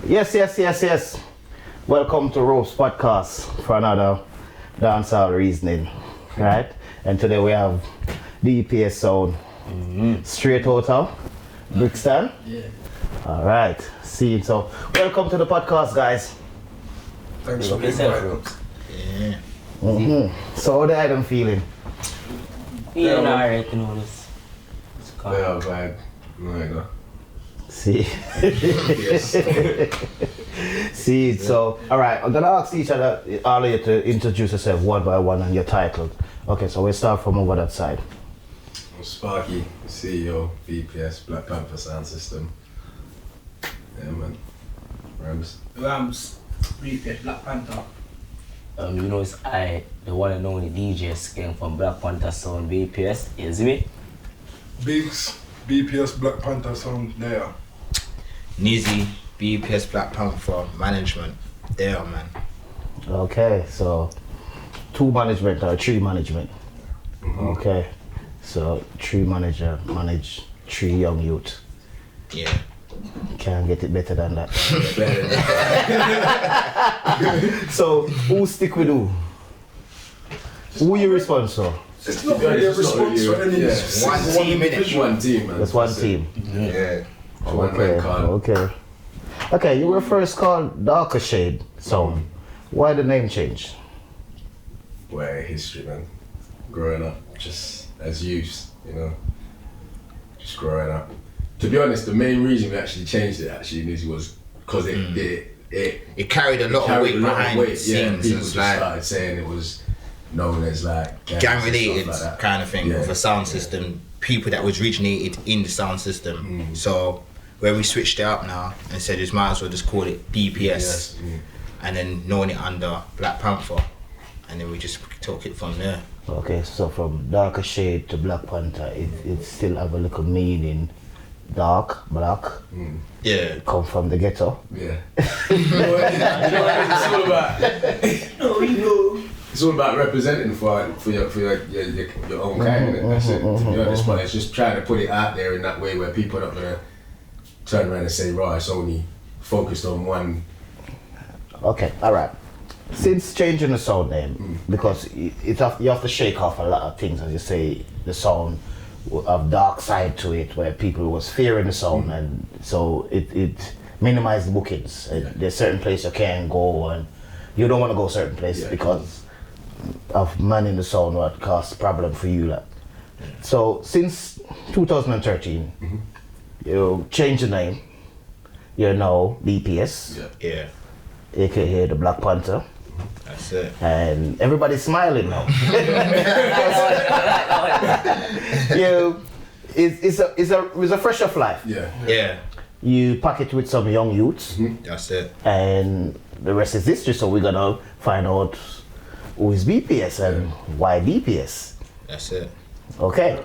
Yes. Welcome to Rope's podcast for another dancehall reasoning, right? And today we have the EPS sound, straight out of Brixton. Yeah. All right. See, so welcome to the podcast, guys. Thanks for being here. Yeah. So how the item feeling? Yeah, alright, you know this. Yeah, vibe. There you go. See. See, so all right, I'm gonna ask all of you to introduce yourself one by one and your title. Okay, so we'll start from over that side. I'm Sparky, CEO, VPS, Black Panther Sound System. Yeah, man. Rams. VPS, Black Panther. You know it's I, the one and only DJ Skin from Black Panther Sound VPS, is me? Biggs, BPS Black Panther Sound there. Nizzy, BPS Black Panther Management. There, man. Okay, so two management or three management. Okay, so three manager manage three young youth. Yeah. Can't get it better than that. So who stick with who? Who you responsible? It's not really a response for any. One team, innit? One team, man. That's one team. Yeah. One man card. Okay, you were first called Darker Shade Sound. Why the name change? Where history, man. Growing up, just as youths, you know. Just growing up. To be honest, the main reason we actually changed it was because It carried a lot of weight behind the scenes. People It's just like started saying it was known as like gang related like that. kind of thing Yeah. with a sound system. People that was originated in the sound system. So where we switched it up now and said we might as well just call it BPS and then knowing it under Black Panther, and then we just took it from there. Okay, so from Darker Shade to Black Panther, it still have a little meaning. Dark, black, Yeah. come from the ghetto. Yeah. You know what it's all about. It's all about representing for your own kind, innit? That's it. To be honest, but it's just trying to put it out there in that way where people are not gonna turn around and say, right, it's only focused on one. Okay, all right. Since changing the sound name, because you have to shake off a lot of things, as you say, the sound of dark side to it, where people was fearing the sound, and so it minimized the bookings. There's certain place you can't go, and you don't want to go certain places because of manning the sound, what caused problem for you. Like. So since 2013, you changed the name. You're now BPS, Yeah. aka the Black Panther. That's it. And everybody's smiling now. It's a fresh of life. Yeah. You pack it with some young youths, That's it. and the rest is history. So we're gonna find out who is BPS and why BPS. That's it. Okay.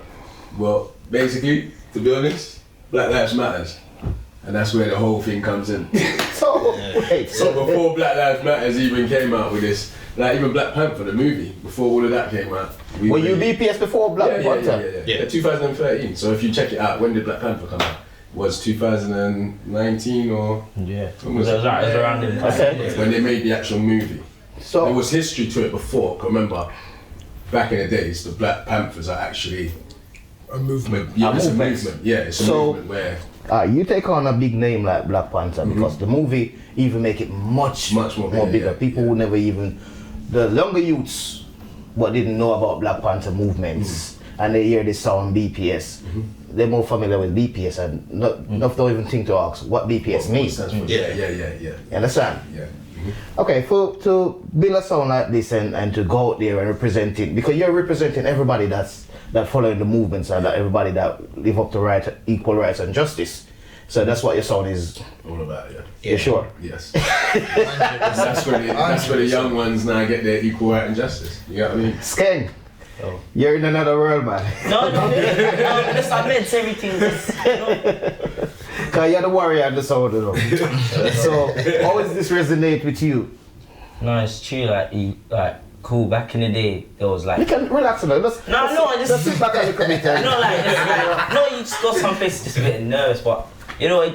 Well, basically, to be honest, Black Lives Matters. And that's where the whole thing comes in. So wait. So before Black Lives Matters even came out with this, like even Black Panther, the movie, before all of that came out. Were you BPS before Black Panther? Yeah, 2013. So if you check it out, when did Black Panther come out? Was 2019 or? Yeah. When was it? around the Okay. When they made the actual movie. So There was history to it before. 'Cause remember, back in the days, the Black Panthers are actually A movement. Yeah, it's movement. a movement. Yeah, it's a So- movement where you take on a big name like Black Panther because the movie even make it much Much more bigger, bigger. yeah, People who never even, the younger youths, what didn't know about Black Panther movements, and they hear this sound BPS, they're more familiar with BPS and not don't even think to ask what BPS means. stands for. Yeah. You understand? Yeah. Okay, to build a sound like this and to go out there and represent it, because you're representing everybody that following the movements and that everybody that live up to equal rights and justice. So that's what your sound is. All about You sure? Yes. that's where the young ones now get their equal right and justice. You know what I mean? Skeng, you're in another world, man. No, just admit everything. Cause you're the warrior and the sound, you know. So how does this resonate with you? No, it's true. Like cool. Back in the day, there was like. You can relax a little. Just sit back and look at me. No, you just go some places just a bit nervous, but you know,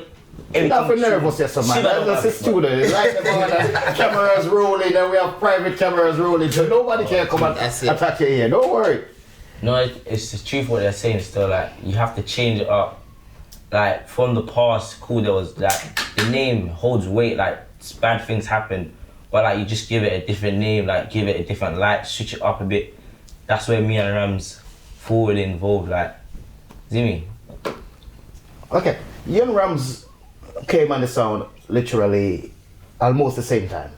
You're not for nervous, yes, man. That's a student. It's like the cameras rolling and we have private cameras rolling, so nobody can come and attack you here. Don't worry. No, it's the truth what they're saying still. Like, you have to change it up. Like, from the past, cool, there was like, the name holds weight, like, bad things happen. But like, you just give it a different name, like, give it a different light, switch it up a bit. That's where me and Rams forward involved, like, see me? Okay, you and Rams came on the sound literally almost the same time.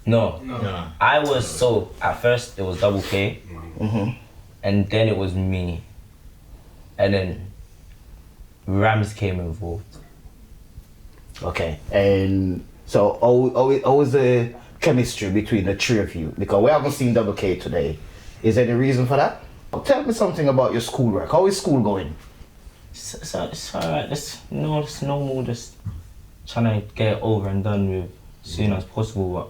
No. I was, so at first it was Double K, and then it was me, and then Rams came involved. Okay, and so how is the chemistry between the three of you? Because we haven't seen Double K today. Is there any reason for that? Tell me something about your schoolwork. How is school going? It's alright, just normal, just trying to get it over and done with as soon as possible, but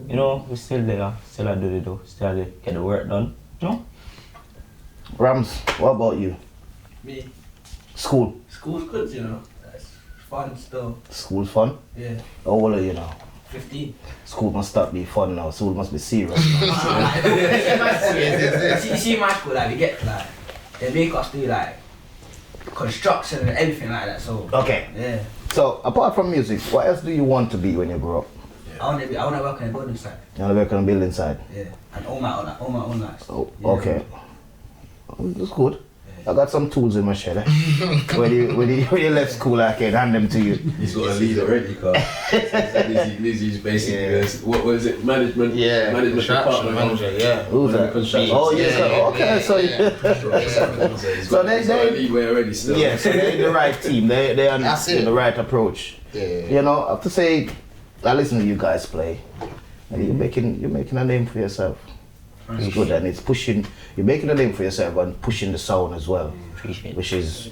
you know, we're still there, still I do the do, still I get the work done, you know? Rams, what about you? Me. School. School's good, you know. It's fun still. School's fun? Yeah. How old are you now? 15. School must stop being fun now. School must be serious. You see my school, like, we get, like, they make us do, like, construction and everything like that, so. Okay. Yeah. So, apart from music, what else do you want to be when you grow up? I wanna work on a building site. You want to work on a building site? Yeah. And all my own lights. Oh, Yeah. okay. That's good. I got some tools in my shed. Eh? when you left school, I can hand them to you. He's got a lead already, Carl. Lizzie's basically what was it? Management. Yeah, Management construction department. manager. Yeah. Who's that? Construction. Oh, yes. Okay, so He's So got they- a leeway already still. yeah, so they're in the right team. They're on That's it. the right approach. Yeah. You know, I have to say, I listen to you guys play. And you're making a name for yourself. It's good, and it's pushing. You're making a name for yourself and pushing the sound as well, Appreciate it. which is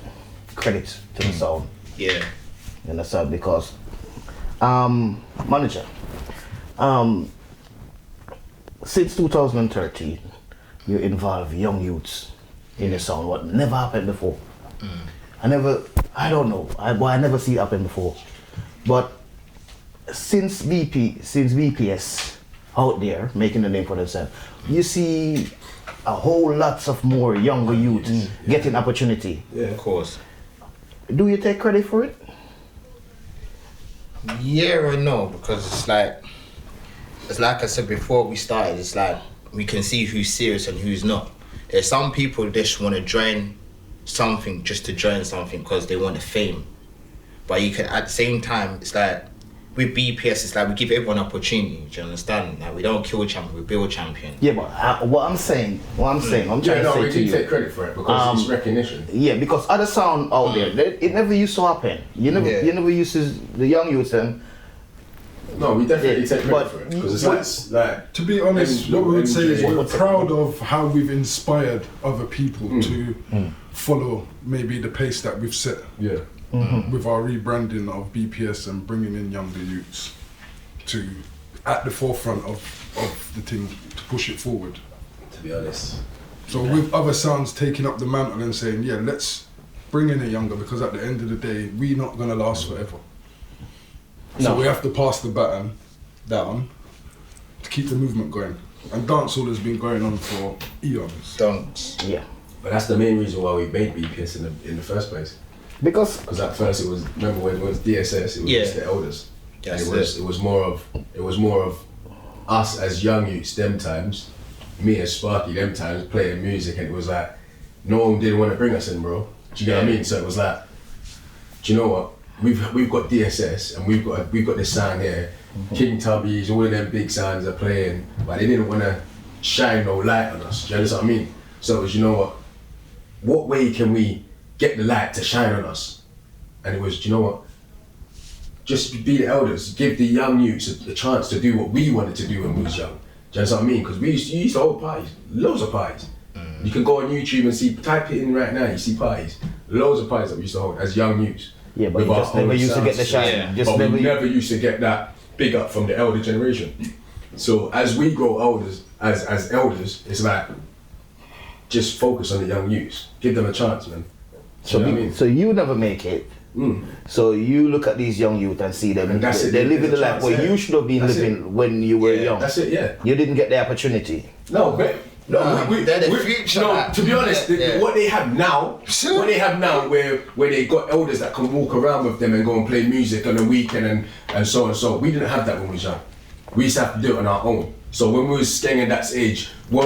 credit to the sound. Yeah. You understand? Because, manager, since 2013, you involve young youths in the sound. What never happened before. I never see it happen before. But since BPS out there making a name for themselves, you see a whole lots of more younger youths getting opportunity. Yeah. Of course. Do you take credit for it? Yeah and no, because it's like I said before we started, it's like we can see who's serious and who's not. There's some people that just want to join something just to join something because they want the fame. But you can, at the same time, it's like with BPS, it's like we give everyone opportunity. Do you understand? Like we don't kill champion, we build champion. Yeah, but what I'm trying Yeah, to say no, to we do you. take credit for it because it's recognition. Yeah, because other sound out there, it never used to happen. You never used to, the young youths and No, we definitely take credit but for it because it's like To be honest, And what we would say is MJ. we're proud of how we've inspired other people to follow maybe the pace that we've set yeah. with our rebranding of BPS and bringing in younger youths to at the forefront of the thing to push it forward. To be honest. So with other sounds taking up the mantle and saying, yeah, let's bring in a younger, because at the end of the day, we're not gonna last forever. So we have to pass the baton down to keep the movement going. And dancehall has been going on for eons. Don't. yeah. But that's the main reason why we made BPS in the first place. Because at first it was, remember when it was DSS, it was Yeah. just the elders. That's And it was more of us as young youths them times, me as Sparky them times playing music, and it was like no one didn't want to bring us in, bro. Do you know what I mean? So it was like, do you know what? We've got DSS and we've got this sound here. King Tubbies, all of them big sounds are playing, but they didn't want to shine no light on us. Do you understand what I mean? So it was, you know what way can we get the light to shine on us? And it was, do you know what? Just be the elders, give the young youths a chance to do what we wanted to do when we was young. Do you understand what I mean? Because we used to hold parties, loads of parties. You can go on YouTube and see, type it in right now, you see parties. Loads of parties that we used to hold as young youths. yeah, but With you our just never own used to get the sounds. shine. Yeah. Just But never. we never used to get that big up from the elder generation. So as we grow older, as elders, it's like just focus on the young youths, give them a chance, man. So, You know what I mean? so you never make it. So you look at these young youth and see them. And that's it, They're living the there's a life where chance, you should have been That's living it. when you were young. That's it, yeah. You didn't get the opportunity. No, but they're the future, No, man. to be honest, Yeah. what they have now, where they got elders that can walk around with them and go and play music on the weekend and so and so. We didn't have that when we was young. We used to have to do it on our own. So when we was skenging that age, we're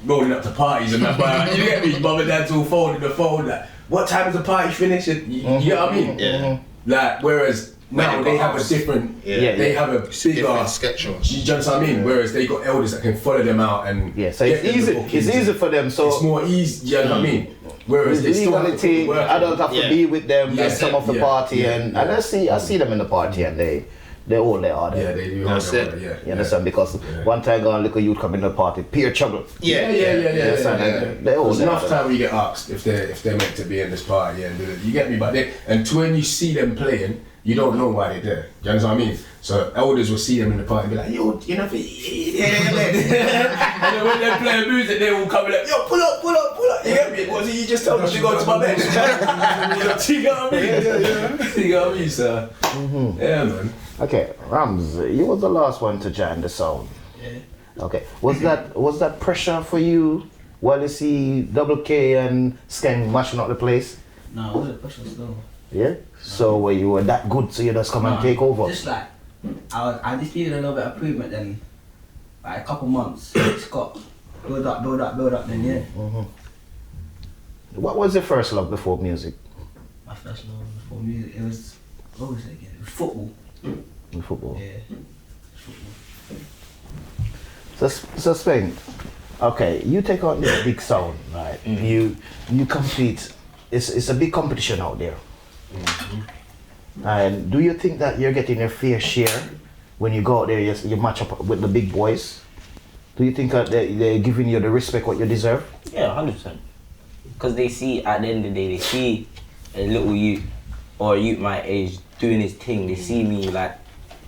rolling up to parties and that. But you get me? Mum and dad's all folding the phone. Like, what time is the party finish? You know what I mean? Yeah. Like, whereas now they have a different. They have a bigger different schedules. You understand what I mean? Whereas they got elders that can follow them out and So get it's them the easy. bookings It's easy and for them. So it's more easy. You know what I mean? Whereas they still have to put the legality, work I in. don't have to Yeah. be with them. They Yes. come off the Yeah. party Yeah. and I see them in the party and they're all they are. Yeah, they do. That's have it. that, yeah. You understand? Because one time gone, look at youth come in the party, pure trouble. Yeah. Yes, and they all There's they enough are. time we get asked if they're meant to be in this party and you get me. But when you see them playing, you don't know why they're there. You understand what I mean? So elders will see them in the party and be like, yo, you know, and then when they're playing music, they will come and like, yo, pull up. You get me? What did you just tell me to go to my bed? You know what I mean? You know what I mean, sir? Yeah, man. Okay, Rams, you was the last one to join the sound. Yeah. Okay, was that pressure for you while you see Double K and Skeng mashing up the place? No, it wasn't pressure still. Yeah. So where you were that good, so you just come and take over. Just like, I just needed a little bit of improvement then, like a couple months, it's got build up, then yeah. What was your first love before music? My first love before music, it was, what was it again? It was football. In football. Yeah. So Spain, okay, you take on this big sound, right? You compete. It's a big competition out there. And do you think that you're getting your fair share when you go out there? You match up with the big boys. Do you think that they're giving you the respect what you deserve? Yeah, 100%. Because they see, at the end of the day, they see a little youth or a youth my age doing his thing. They see me like,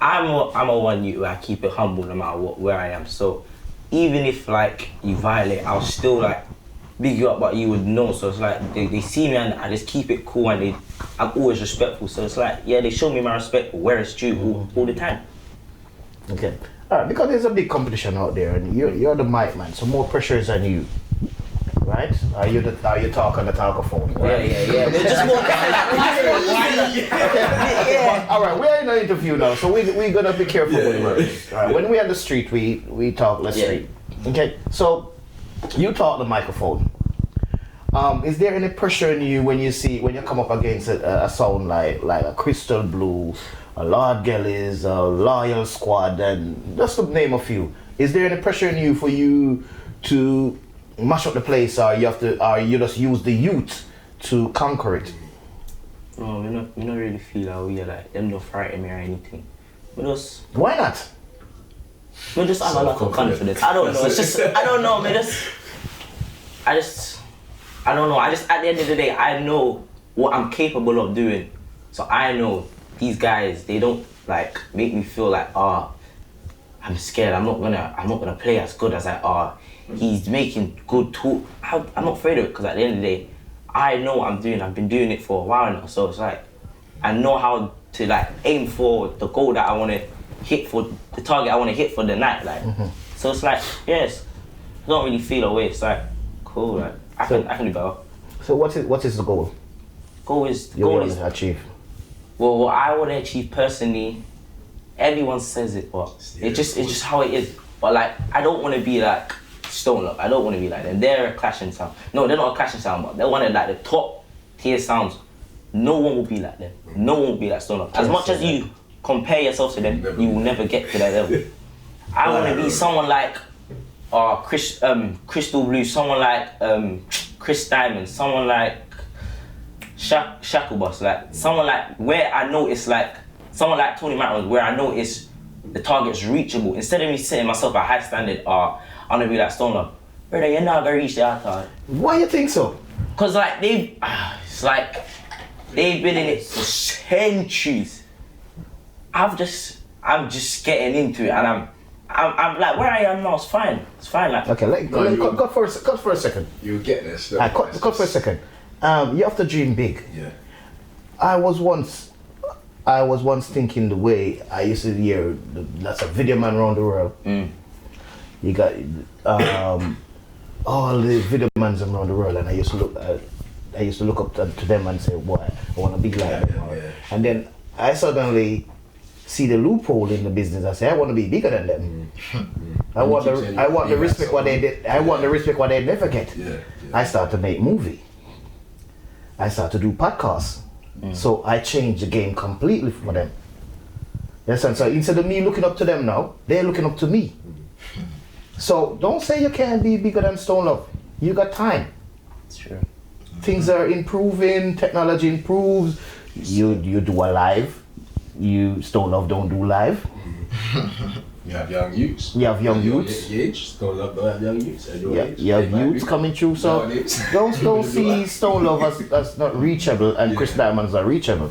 I'm a one youth where I keep it humble no matter where I am. So even if like you violate, I'll still like big you up, but you would know. So it's like they see me and I just keep it cool and I'm always respectful. So it's like, yeah, they show me my respect where it's due all the time. Okay. All right, because there's a big competition out there, and you're the mic man, so more pressure is on you, right? Are you talk on the talkaphone? Right? Yeah. But just more. Yeah. All right, we are in an interview now, so we're gonna be careful with the words. All right, when we're on the street, we talk less street. Okay, so you talk the microphone. Is there any pressure in you when you come up against a sound like a Crystal Blue, a Lord Gellies, a Loyal Squad, and just to name a few? Is there any pressure in you for you to mash up the place, or you just use the youth to conquer it? No, we don't really feel that we are like them don't frighten me or anything. Why not? We just have a lot of confidence. I don't know. It's just I don't know. I don't know. I just at the end of the day, I know what I'm capable of doing. So I know these guys, they don't like make me feel like, I'm scared. I'm not gonna play as good as I are. He's making good talk. I'm not afraid of it because at the end of the day, I know what I'm doing. I've been doing it for a while now. So it's like I know how to like aim for the goal that I want to hit, for the target I want to hit for the night. Like, so it's like, yes, I don't really feel away. It's like cool. Like I can do better. So what is the goal? Goal is You want to achieve? Well, what I want to achieve personally, everyone says it, but it's just how it is. But like, I don't want to be like Stone Up. I don't want to be like them. They're a clashing sound. No, they're not a clashing sound, but they're one of like the top tier sounds. No one will be like them. No one will be like Stone Up. As much as you compare yourself to them, you will never get to that level. I want to be someone like Crystal Blue, someone like Chris Diamond, someone like Shackleboss, like someone like where I know it's like someone like Tony Matters, where I know it's the target's reachable. Instead of me setting myself a high standard, I'm gonna be like Stone Up, brother, you're not gonna reach that target. Why you think so? Cause like it's like they've been in it for centuries. I'm just getting into it, and I'm like where I am now. It's fine. It's fine. Like Okay, cut for a second. You get this. Cut for a second. You have to dream big. Yeah. I was once thinking the way I used to hear that's a video man around the world. You got all the video mans around the world, and I used to look up to them and say, "Boy, I want to be like them." Yeah. And then I suddenly see the loophole in the business. I say, "I want to be bigger than them." I want the respect what they did. I want the respect what they never get. Yeah. I start to make movie. I start to do podcasts. So I changed the game completely for them. Yes, and so instead of me looking up to them now, they're looking up to me. So don't say you can't be bigger than Stone Love. You got time. It's true. Things are improving, technology improves. You do a live. Stone Love don't do live. You have young youths. You have young Your youths. age, Stone Love don't have young youths. At your Yeah, age, you have they might youths be. coming through. So Nowadays. don't see Stone Love as not reachable and Chris Diamond's are reachable.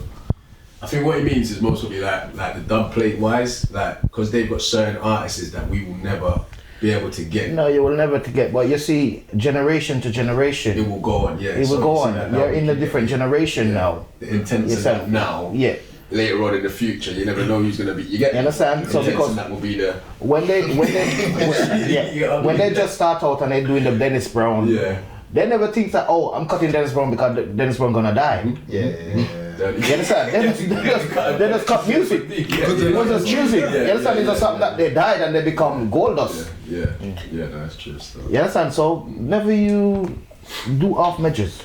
I think what he means is most probably like the dub plate wise, like because they've got certain artists that we will never be able to get. No, you will never to get. But you see, generation to generation, It will go on, yeah. it will So go you see on. that now You're we in a can different get- generation yeah. now. The intents Yes, of sir. that now. Yeah. Later on in the future, you never know who's gonna be. You get You understand? The So intents because of that will be the when they just start out and they're doing the Dennis Brown, they never think that, oh, I'm cutting Dennis Brown because Dennis Brown gonna die. Yeah. You understand? They just cut music. It was just music. You understand? It's just something that they died and they become gold dust. Yeah, no, that's true stuff. You understand? So never you do half measures.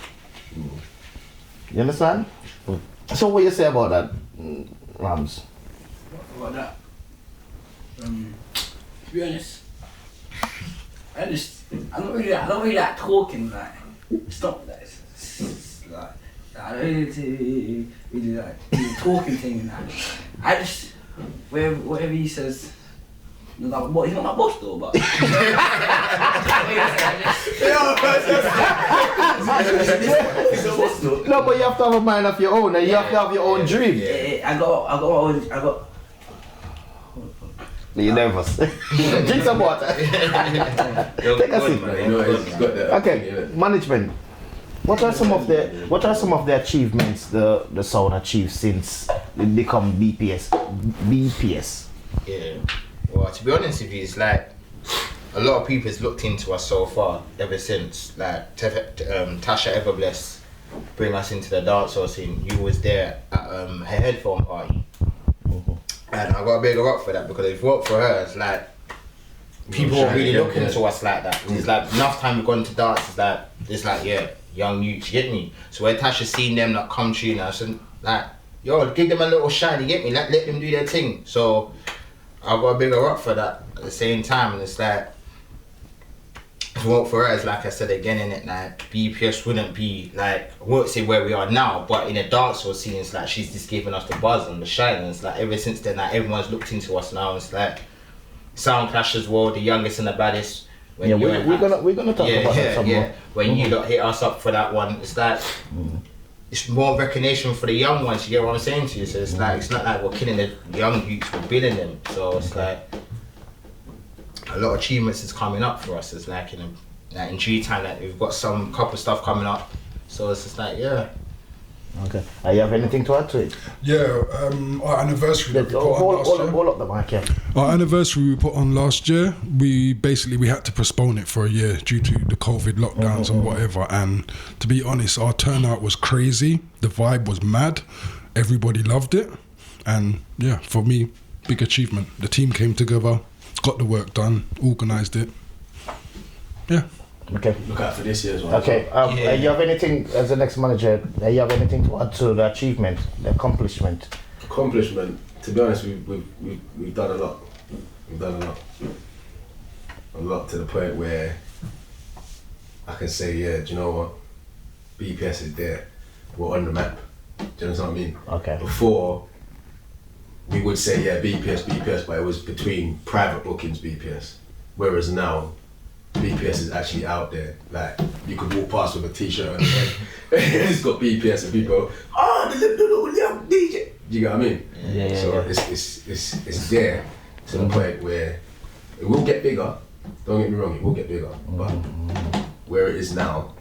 You understand? So what you say about that, Rams? About that. To be honest, I don't really like talking, like, it's not like, it's like, I don't really like do the talking thing and that. I just, whatever he says, he's not my boss though, but. No, but you have to have a mind of your own and you have to have your own dream. I got. You're nervous. Drink some water. Take a sip. You know, he's got that. Okay, management. What are some of the achievements the sound achieved since it become BPS? Yeah. Well, to be honest with you, it's like a lot of people has looked into us so far ever since. Like Tasha Everbless bring us into the dancehall scene. You was there at her headphone party. And I got a big up for that because if it weren't for her, it's like people won't really look into us like that. It's like enough time we've gone to dance, it's like yeah, young youths, you get me? So when Tasha seen them like come to you now, so like, yo, give them a little shine, you get me? Like let them do their thing. So I got a bigger up for that at the same time, and it's like if it weren't for her, it's like I said again in it, like BPS wouldn't be like, I won't say where we are now, but in a dancehall scene, it's like she's just giving us the buzz and the shine, and it's like ever since then, like everyone's looked into us now. It's like Sound Clash as well, the youngest and the baddest. When Yeah, we're gonna talk about that some more. When you lot hit us up for that one, it's like it's more recognition for the young ones. You get what I'm saying to you? So it's like it's not like we're killing the young youths, we're building them. So it's like a lot of achievements is coming up for us. It's like in due time, like we've got some couple stuff coming up. So it's just like yeah. Okay. You have anything to add to it? Yeah, our anniversary that we put on last year. Hold up the mic, yeah. Our anniversary we put on last year, we had to postpone it for a year due to the COVID lockdowns and whatever. And to be honest, our turnout was crazy. The vibe was mad. Everybody loved it. And yeah, for me, big achievement. The team came together, got the work done, organised it. Yeah. Okay. Look out for this year as well. Okay. You have anything as the next manager? You have anything to add to the achievement, the accomplishment? Accomplishment. To be honest, we've done a lot. We've done a lot to the point where I can say, yeah, do you know what? BPS is there. We're on the map. Do you know what I mean? Okay. Before, we would say, yeah, BPS, but it was between private bookings, BPS. Whereas now, BPS is actually out there. Like, you could walk past with a t-shirt on the head. It's got BPS and people, the little young DJ. You get what I mean? Yeah, so yeah. It's there to the point where it will get bigger. Don't get me wrong, it will get bigger. But where it is now,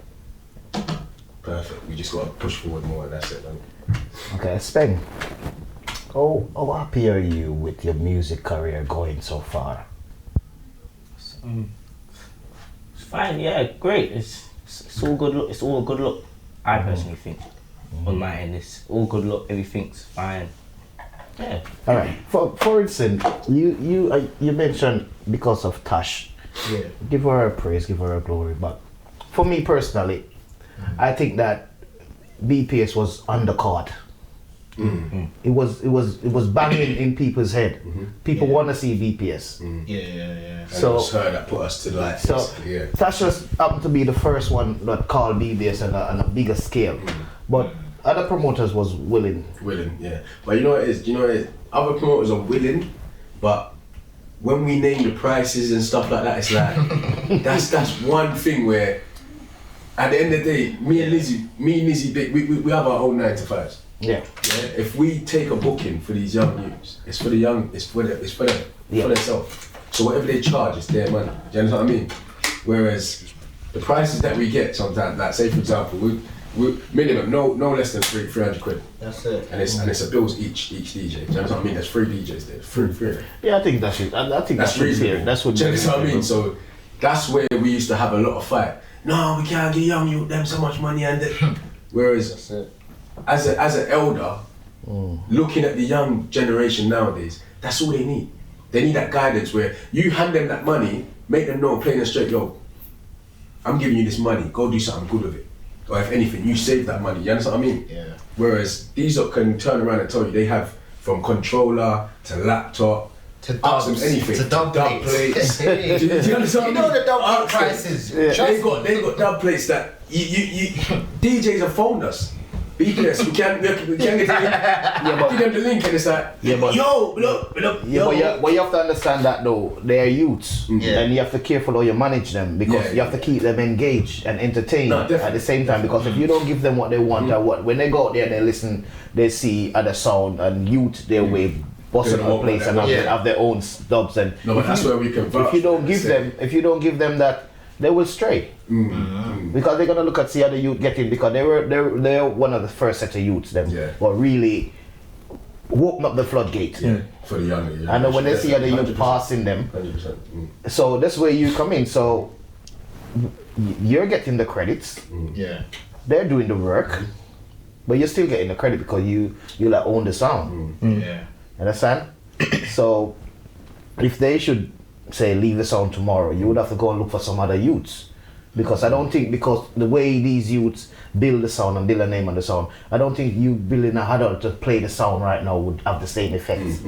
perfect. We just gotta push forward more, and that's it, man. Okay, Speng. How happy are you with your music career going so far? It's fine, yeah, great. It's all good look. It's all a good look. I personally think. On my end, it's all good look. Everything's fine. Yeah. All right. For instance, you mentioned because of Tash. Yeah. Give her a praise, give her a glory. But for me personally, I think that BPS was undercard. It was banging in people's head. People want to see BPS. Yeah. And it was her that put us to like. So yeah. Tasha's happened to be the first one that called BBS on a bigger scale, but other promoters was willing. Yeah. But you know what it is? Other promoters are willing, but when we name the prices and stuff like that, it's like that's one thing where, at the end of the day, me and Lizzie, we have our own 9 to 5s. Yeah. If we take a booking for these young youths, it's for the young, it's for them, for themselves. So whatever they charge, it's their money. Do you understand what I mean? Whereas the prices that we get sometimes, like say for example, we minimum no less than 300 quid. That's it. And it's a bills each DJ. Do you understand what I mean? There's 3 DJs there, three. Yeah, I think that's it. I think that's reasonable. That's what. Do you understand what I mean? So that's where we used to have a lot of fight. No, we can't give young youth them so much money, and whereas as an elder, looking at the young generation nowadays, that's all they need. They need that guidance where you hand them that money, make them know plain and straight, yo, I'm giving you this money, go do something good with it. Or if anything, you save that money, you understand what I mean? Yeah. Whereas these lot can turn around and tell you they have from controller to laptop, To ask them dubs, anything. to dub plates. do you understand? You know the dub Ask them. prices. Yeah. They got dub plates that you DJs have phoned us. BPS, we can't get the link. Give them the link and it's like, yo, look. But you have to understand that though, they are youths, and you have to careful how you manage them because you have to keep them engaged and entertained at the same time. Because if you don't give them what they want, when they go out there and they listen, they see other sound and youth their way. Bossing on the place and have their own dubs and but that's where we can. If you don't give them that, they will stray because they're gonna look at see other youth getting because they're one of the first set of youths them or really open up the floodgate for the younger. And then when they see other youth passing them, 100%. so that's where you come in. So you're getting the credits. They're doing the work, but you're still getting the credit because you like own the sound. Understand? So if they should say leave the sound tomorrow, you would have to go and look for some other youths. Because I don't think, because the way these youths build the sound and build a name on the sound, I don't think you building a adult to play the sound right now would have the same effects.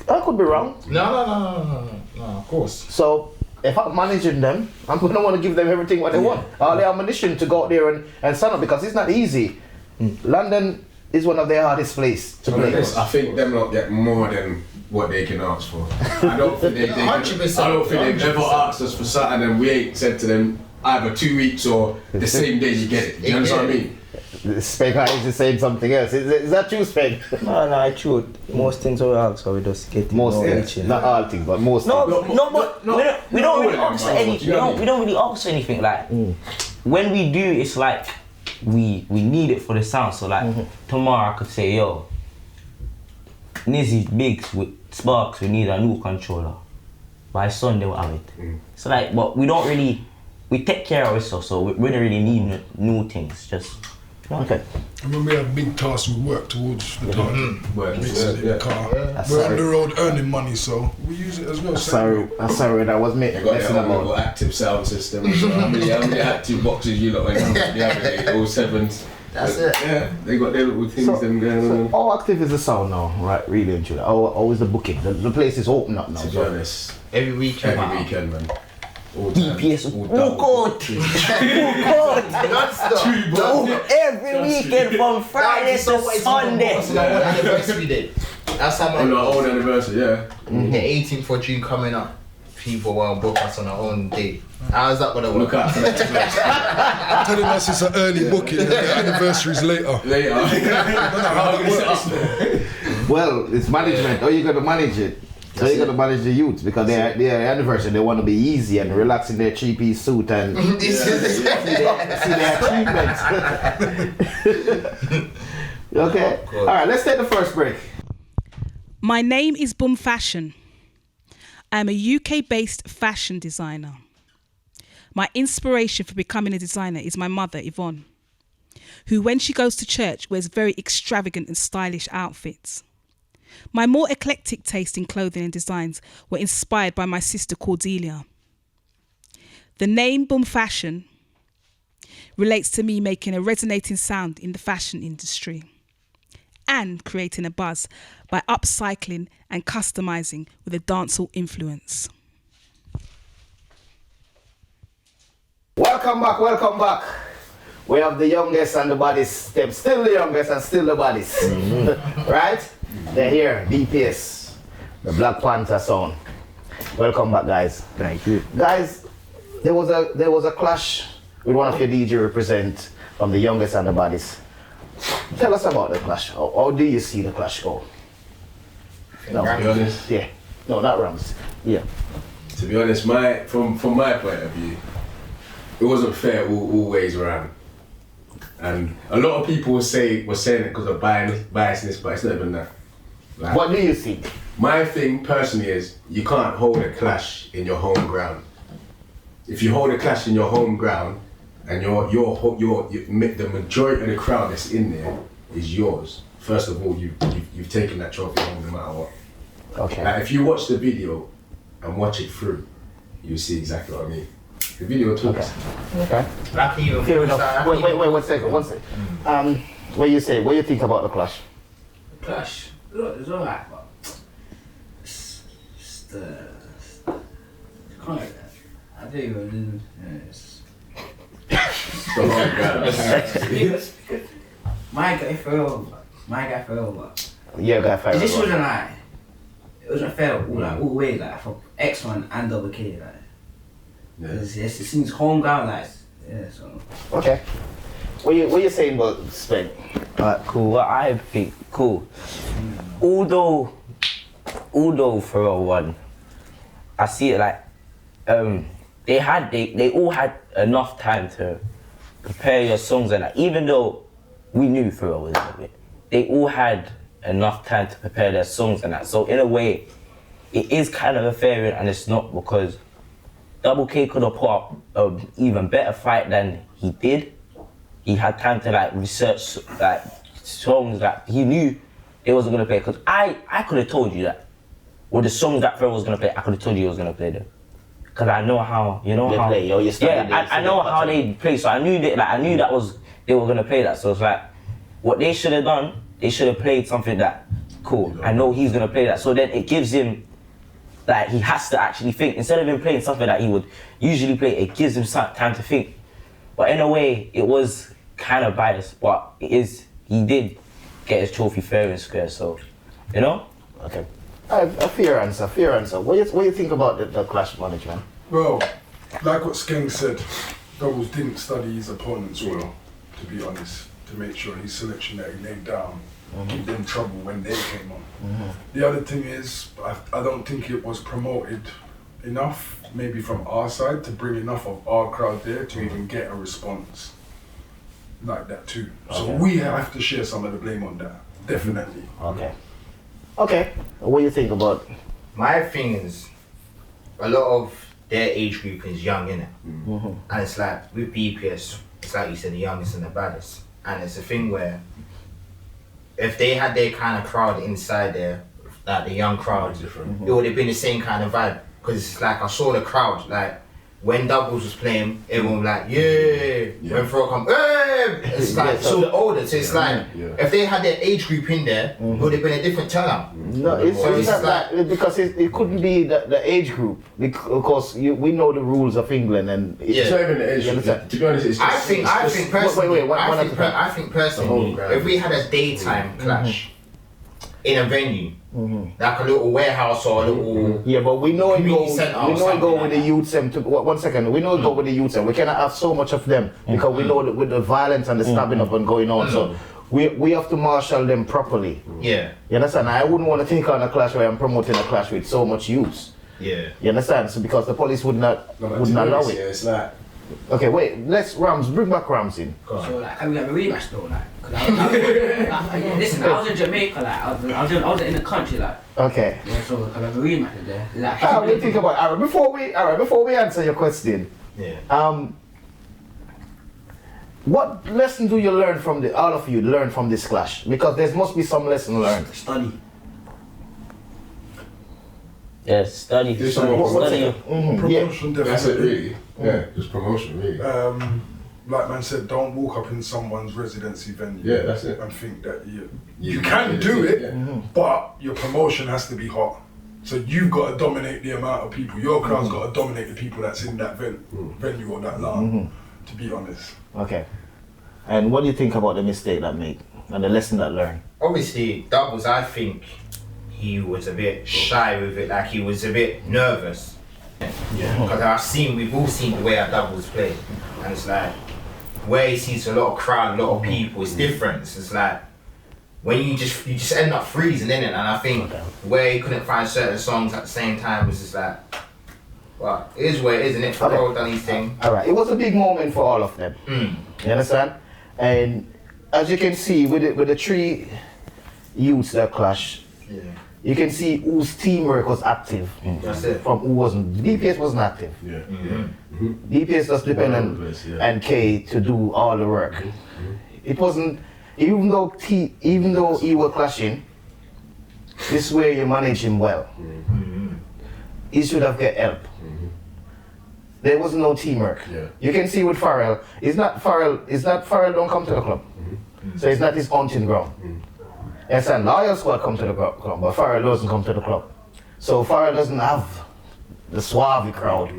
I could be wrong. No, of course. So if I'm managing them, I'm gonna want to give them everything what they want. All the ammunition to go out there and stand up because it's not easy. London is one of their hardest places to play. I think them lot get more than what they can ask for. I don't think they 100%. I don't think they've ever asked us for something and we ain't said to them either 2 weeks or the same day you get it. Do you understand what I mean? Speg is saying something else. Is that true, Speg? No, true. Most things we ask, so we just get most things, not all things, but most things. We don't really ask for anything. We don't really ask for anything. Like when we do, it's like we need it for the sound. So like tomorrow I could say, yo, Nizzy Biggs with Sparks, we need a new controller. By Sunday we'll have it. So like, but we don't really, we take care of ourselves, so we don't really need new things. Just okay. And when we have big tasks, we work towards the target. Basically, the car. We're on the road earning money, so we use it as well. Sorry, that was me. They got their active sound system as well. How many active boxes you lot went on the other day? All 7s. That's it. Yeah, they got their little things them going on. How active is the sound now, right? Really and truly. How is the booking? The place is open up now. To be honest, Every weekend, man. All DPS, every weekend from Friday to Sunday. Anniversary day. That's how on our own anniversary, the 18th of June coming up. People will book us on our own day. How's that gonna work? Look out for that. Telling us it's an early booking and the anniversary's later. I don't know how that works. Well, it's management. How are you going to manage it? So you're gonna manage the youths because their anniversary, they want to be easy and relax in their 3-piece suit and see their achievements. Okay. All right, let's take the first break. My name is Boom Fashion. I am a UK-based fashion designer. My inspiration for becoming a designer is my mother, Yvonne, who, when she goes to church, wears very extravagant and stylish outfits. My more eclectic taste in clothing and designs were inspired by my sister Cordelia. The name Boom Fashion relates to me making a resonating sound in the fashion industry and creating a buzz by upcycling and customizing with a dancehall influence. Welcome back. We have the youngest and the baddies. Them still the youngest and still the baddies. Right? They're here, BPS, the Black Panther sound. Welcome back, guys. Thank you. Guys, there was a clash with one of your DJ represent from the youngest and the baddies. Tell us about the clash. How do you see the clash go? No, To be honest, yeah. No, not Rams. Yeah. to be honest, from my point of view, it wasn't fair all ways around. And a lot of people were saying it because of biasness, but it's not even that. Like, What do you think? my thing personally is you can't hold a clash in your home ground. If you hold a clash in your home ground and the majority of the crowd that's in there is yours, first of all, you've taken that trophy home no matter what. Okay. Like if you watch the video and watch it through, you'll see exactly what I mean. The video talks. Okay. Like even Fair enough. Wait, 1 second. What you think about the clash? Clash. Look, it's alright, but it's the can't. I don't even. It's The whole ground. my guy fell, but Yeah, guy it fired. just wasn't like it wasn't fair all ways like from X1 and double K like. Yeah. Cause yes, it seems home ground like yeah. So Okay. What you saying about Spain? Alright, cool. What I think, cool. Although Pharrell won, I see it like they all had enough time to prepare your songs and that. Even though we knew Pharrell was in it, they all had enough time to prepare their songs and that. So in a way, it is kind of a fair and it's not, because Double K could have put up an even better fight than he did. He had time to like research like songs that he knew they wasn't gonna play. Cause I could have told you that. Well, the songs that Pharrell was gonna play, I could have told you he was gonna play them. Cause I know how, you know They how. play, yo, you studied yeah, it, I know so how they play. So I knew that was they were gonna play that. So it's like, what they should have done, they should have played something that, cool. I know he's gonna play that. So then it gives him. Like he has to actually think, instead of him playing something that he would usually play, it gives him some time to think. But in a way, it was kind of biased, but he did get his trophy fair and square, so, you know? Okay. A fair answer. What you think about the clash management? Well, like what Skeng said, Doubles didn't study his opponents well, to be honest, to make sure his selection that he laid down keep them trouble when they came on. The other thing is, I don't think it was promoted enough, maybe from our side, to bring enough of our crowd there to even get a response like that too. So we have to share some of the blame on that, definitely. Okay. What do you think about? My thing is, a lot of their age group is young, innit? And it's like, with BPS, it's like you said, the youngest and the baddest. And it's a thing where, if they had their kind of crowd inside there, like the young crowd, it would have been the same kind of vibe. Because it's like, I saw the crowd, like, when Doubles was playing, everyone was like, yeah. When Pharrell come, hey! It's like, so older. So it's like, if they had their age group in there, it would have been a different turnout. No, it's not like, because it couldn't be the age group, because we know the rules of England and It's not even the age. To be honest, it's just. I think personally, I think personally, Oh, if we had a daytime clash in a venue, like a little warehouse or a little yeah, but we know it community go. centre or We know it something go like with the that. youths. One second. We know it go with the youths. We cannot have so much of them because we know that with the violence and the stabbing up and going on. So we have to marshal them properly. Yeah. You understand? I wouldn't want to take on a clash where I'm promoting a clash with so much youths. Yeah. You understand? So because the police would not No, but would to not be allow honest, it. yeah, it's like, Okay, wait. Let's bring back Rams in. So like, can we have a rematch though? Like, 'cause listen, I was in Jamaica, like, I was in the country, like. Okay. Yeah, so can we have a rematch there? Like, We think about all right. Before we answer your question, Yeah. what lesson do you learn from all of you learn from this clash? Because there must be some lesson learned. study. Yeah, study. Do some more Study. Yeah. Promotion, that's it definitely. really. Yeah, just promotion really. Like man said, don't walk up in someone's residency venue Yeah, that's it. and think that you You can do it, yeah. but your promotion has to be hot. So you've got to dominate the amount of people. Your crowd's got to dominate the people that's in that venue or that lawn, to be honest. Okay. And what do you think about the mistake that made and the lesson that learned? Obviously, Doubles, I think he was a bit shy with it, like he was a bit nervous. Yeah. Because we've all seen the way our Doubles play, and it's like where he sees a lot of crowd, a lot of people, it's different. It's like when you just end up freezing in it, and I think where he couldn't find certain songs at the same time was just like, well, it is where it is, isn't it? Pharrell done his thing. All right. It was a big moment for all of them. You understand? And as you can see with the three youths that clash, Yeah. you can see whose teamwork was active That's it. from who wasn't. DPS wasn't active. Yeah. DPS just depended on Obvious, yeah. and K to do all the work. It wasn't, even though he was clashing, this way you manage him well. He should have get help. There was no teamwork. Yeah. You can see with Pharrell, it's not Pharrell don't come to the club. So it's not his hunting ground. Yes, and Loyal Squad come to the club, but Pharrell doesn't come to the club. So Pharrell doesn't have the Suave crowd.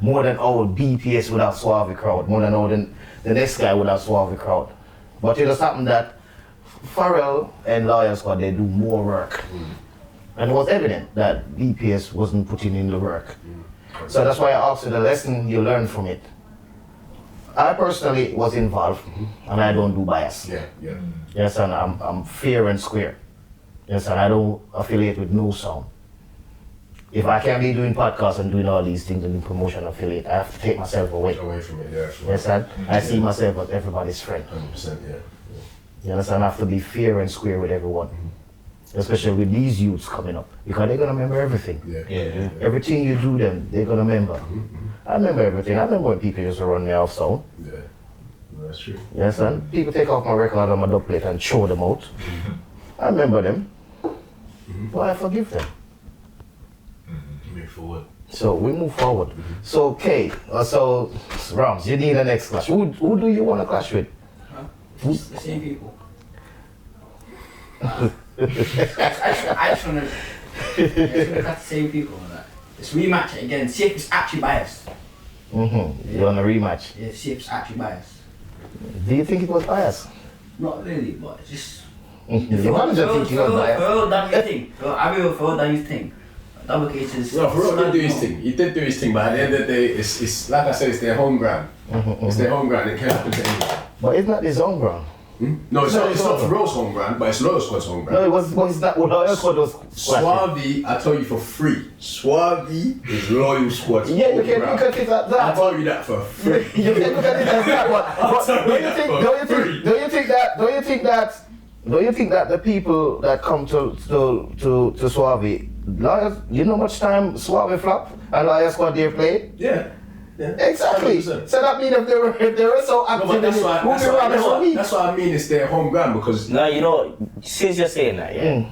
More than old BPS without Suave crowd. More than old than the next guy without Suave crowd. But it just happened that Pharrell and Loyal Squad, they do more work. And it was evident that BPS wasn't putting in the work. So that's why I asked you the lesson you learned from it. I personally was involved, and I don't do bias. Yeah. Yes, and I'm fair and square. Yes, and I don't affiliate with no sound. If I can't be doing podcasts and doing all these things and doing promotion affiliate, I have to take myself away. Away from it, yeah. Yes, and I see myself as everybody's friend. 100%, yeah. You understand? I have to be fair and square with everyone. Especially with these youths coming up. Because they're gonna remember everything. Yeah. Everything you do them, they're gonna remember. I remember everything. I remember when people used to run me off sound. Yeah. No, that's true. You understand? People take off my record on my dub plate and throw them out. I remember them. But I forgive them. Move forward. So we move forward. So Kay, so Rams, you need a next clash. Who do you want to clash with? The same people. I just want to cut the same people. Like, let's rematch it again. See if it's actually biased. You want a rematch? Yeah, see if it's actually biased. Do you think it was biased? Not really, but it's just. The manager think he was biased. Pharrell done his thing. I mean, Pharrell done his thing. Double cases. No, Pharrell did do his thing. He did do his thing, but at the end of the day, it's like I said, it's their home ground. It's their home ground. It can happen to anyone. But it's not his own ground. No, it's not Pharrell's home ground, but it's Loyal Squad's home No, ground. it was not what Loyal Squad was clashing. Suave, I tell you for free. Suave is Loyal Squad's Yeah, you home can ground. look at it like I that. tell you that for free. You can look at it as that, but do you think that the people that come to Suave, Loyal, you know much time Suave flop and Loyal Squad there played? Yeah. Exactly. 100%. So that means if they were so No, active, but that's that's what I mean. It's their home ground because No, you know, since you're saying that, yeah,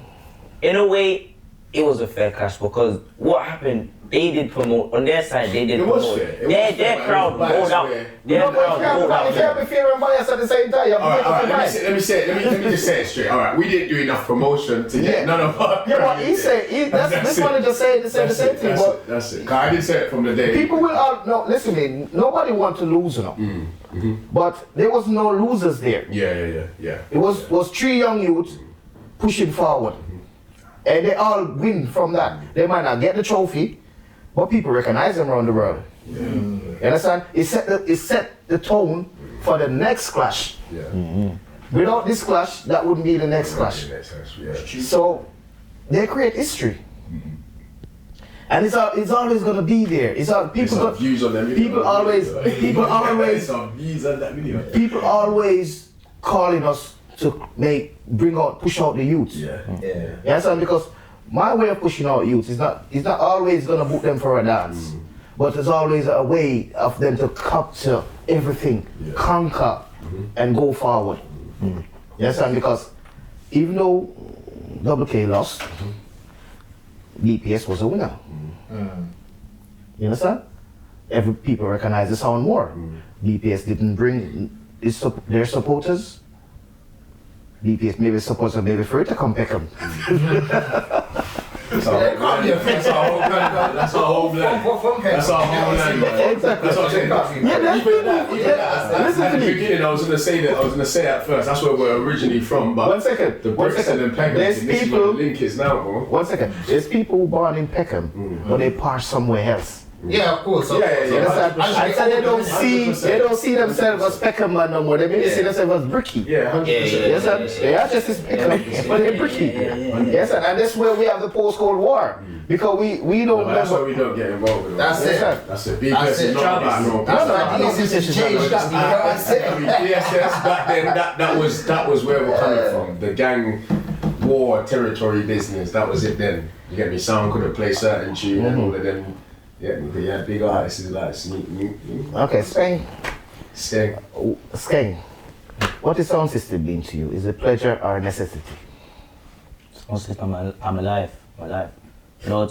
in a way, it was a fair clash because what happened, they did promote, on their side, they did It was promote. fair. It was fair, Their but it crowd was biased rolled out. where- Their No, but crowd rolled you can't out. be fair and biased at the same time. You have to make up your mind. let me just say it straight. All right, we didn't do enough promotion to get none of our. Yeah, but he said, this manager said the same thing, but That's it. 'Cause I did say it from the day. people will all, no, listen to me, nobody want to lose, you know. But there was no losers there. Yeah. It was three young youths pushing forward. And they all win from that. They might not get the trophy, but people recognize them around the world. You understand? It set the tone for the next clash. Yeah. Without this clash, that wouldn't be the next clash. Yeah. So they create history. And it's always gonna be there. People views on them. people always calling us to push out the youth. Yeah. Yes, and because my way of pushing out youth is not always gonna book them for a dance, but it's always a way of them to capture everything, conquer, and go forward. Yes, and because even though Double K lost, BPS was a winner. You understand? People recognize the sound more. BPS didn't bring their supporters. BPS maybe supporters maybe for it to come Peckham. That's our whole plan. That's our whole plan. Exactly. That's what I'm saying. Listen At to the me. beginning, I was gonna say at first. That's where we're originally from. But 1 second. the 1 Brixton second. and Peckham, There's this is people. where the link is now, bro. 1 second. There's people born in Peckham, but they pass somewhere else. Yeah, of course. Yeah. You understand? And so they don't see themselves as Peckham man no more. They maybe see themselves as Bricky. Yeah, 100%. Yes, sir. They are just as Peckham, but they're Bricky. Yes, sir. And that's where we have the post-Cold War. Because we don't No, that's why remember. we don't get involved with it. That's it. That's it. BPS is not about no. That's No, why no, no, DSS no. changed that. That's it. BSS back then, that was where we're coming from. The gang war territory business. That was it then. You get me? Someone couldn't play certain tune and all of them. Yeah, big artists like Okay, Skeng. Skeng. What is sound system mean to you? Is it pleasure or necessity? Sound system, I'm alive. Without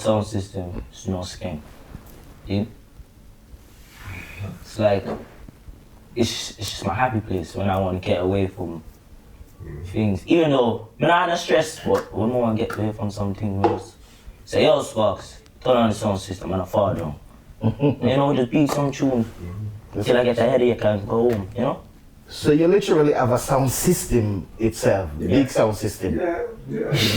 sound system, it's no Skeng. It's like, it's just my happy place when I want to get away from things. Even though I'm not under stress, but when I want to get away from something else. Say, yo, Sparks, turn on the sound system and I fall down. You know, just beat some tune until I get a headache and go home, you know? So you literally have a sound system itself, big sound system. Yeah.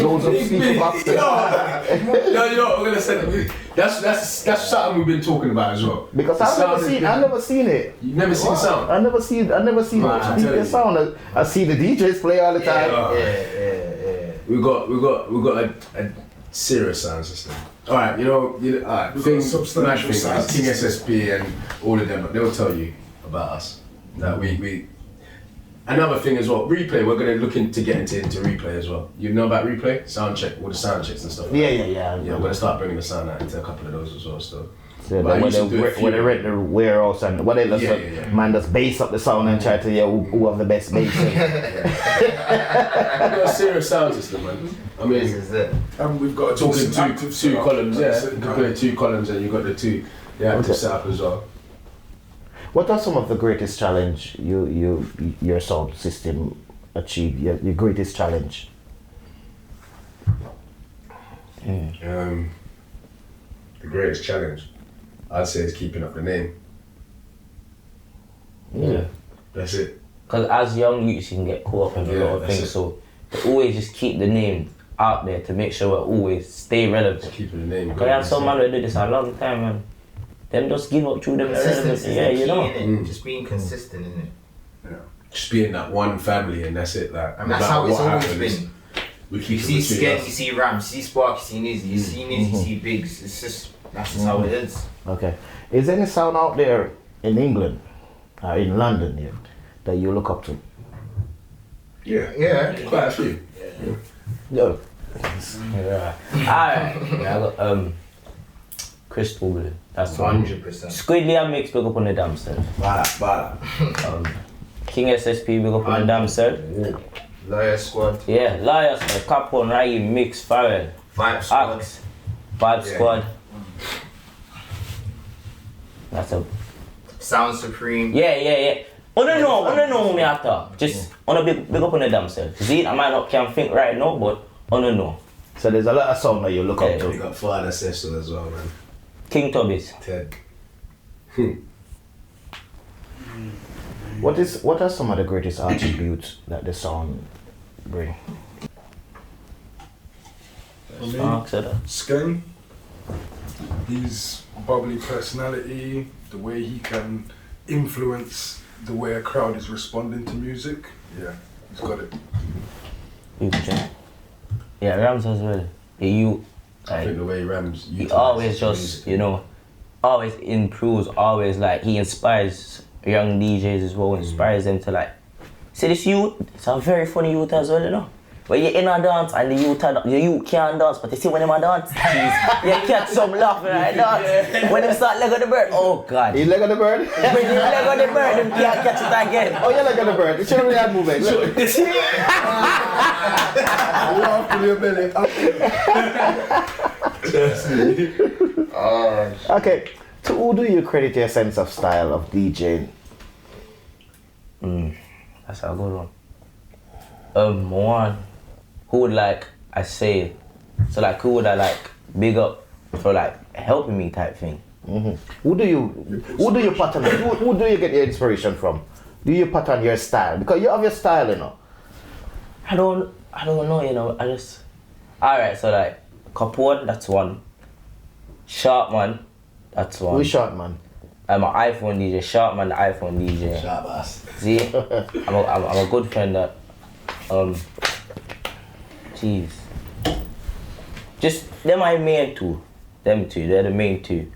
Loads of speaker boxes. No, I'm gonna say that's something we've been talking about as well. Because I've never seen it. You've never seen sound. I never seen speaker sound. I see the DJs play all the time. Yeah. We got a serious sound system. Alright, alright, things like King SSP and all of them, they'll tell you about us. That we another thing as well, replay, we're gonna look into get into replay as well. You know about replay? Sound check, all the sound checks and stuff. Yeah. We're gonna start bringing the sound out into a couple of those as well. So When they rent the warehouse and what they man just bass up the sound and try to who have the best bass. We've got a serious sound system, man. I mean, This is it. And we've got talking two columns, you can play 2 columns and you've got the active setup as well. What are some of the greatest challenge your sound system achieved? Your greatest challenge? The greatest challenge, I'd say, is keeping up the name. Yeah. That's it. Because as young youths, you can get caught up in a lot of things, so to always just keep the name out there to make sure we always stay relevant. Keeping the name. Because I have some man who did this a long time, man. Them just give up through them relevance. Consistency is Yeah, the key, you know. innit? Just being consistent, innit? Just being that one family and that's it. Like, And that's no how matter it's what always happens, been. we You keep see it between Skeng, us. you see Ram, you see Spark, you see Nizzy, you see Nizzy, you see Biggs. It's just, that's just how it is. Okay. Is there any sound out there in England, in London here, that you look up to? Yeah, quite a few. No. Yeah. Alright. Yeah, I got Crystal Blue. That's one. 100%. Squidly and Mix, big up on the damn self. Bala. King SSP, big up on the damn self. Lawyer Squad, Yeah, Liars, Capone, Rai, Mix, Farrell, Vibe Squad. Axe, Vibe Squad. That's a. Sound Supreme. Yeah. I don't know me after. Just on a big up on the damn self. See, I might not can think right now, but I don't know. So there's a lot of sound that you look up We to. got Father Session as well, man. King Tubbies. Ted. What are some of the greatest attributes that the sound bring? Mark said that. Skeng, his bubbly personality, the way he can influence the way a crowd is responding to music. Yeah, He's got it. Yeah, Rams as well. You, I like, think the way Rams. he always just, you know, always improves, always like, he inspires young DJs as well, inspires them to like, see this youth, it's a very funny youth as well, you know. When you're in a dance and the youth can't dance, but you see when them a dance, you catch some laughing at dance. When they start leg of the bird, oh God. You leg of the bird? When you leg of the bird, them can't catch it again. Oh, you leg of the bird. You should have had movement. Laugh to your belly. Okay, to who do you credit your sense of style of DJing? That's a good one. One, who would like, I say, so like who would I like big up for like helping me type thing? Who do you pattern? Who do you get your inspiration from? Do you pattern your style? Because you have your style, you know. I don't know, you know, alright, so like Capone, that's one. Sharpman, that's one. Who's Sharpman? I'm an iPhone DJ, Sharpman the iPhone DJ. Sharp ass. See, I'm a good friend that, jeez. Just, they're my main two. Them two, they're the main two.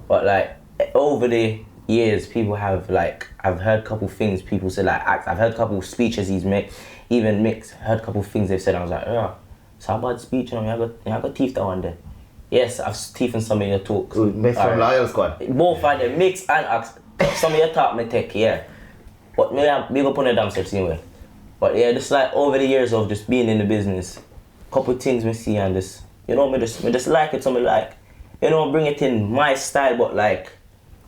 But like, over the years, people have like, I've heard a couple things people say like, I've heard a couple speeches he's made, heard a couple things they've said, I was like, yeah, it's a bad speech, you know, I got teeth that one day. Yes, I've teeth in some of your talks. Mix from Loyal Squad. Both of them, mix and ask. Some of your talk me take, yeah. But me big up on the damn steps anyway. But yeah, just like over the years of just being in the business, couple things me see and just, you know, me just like it, so me like, you know, bring it in my style, but like,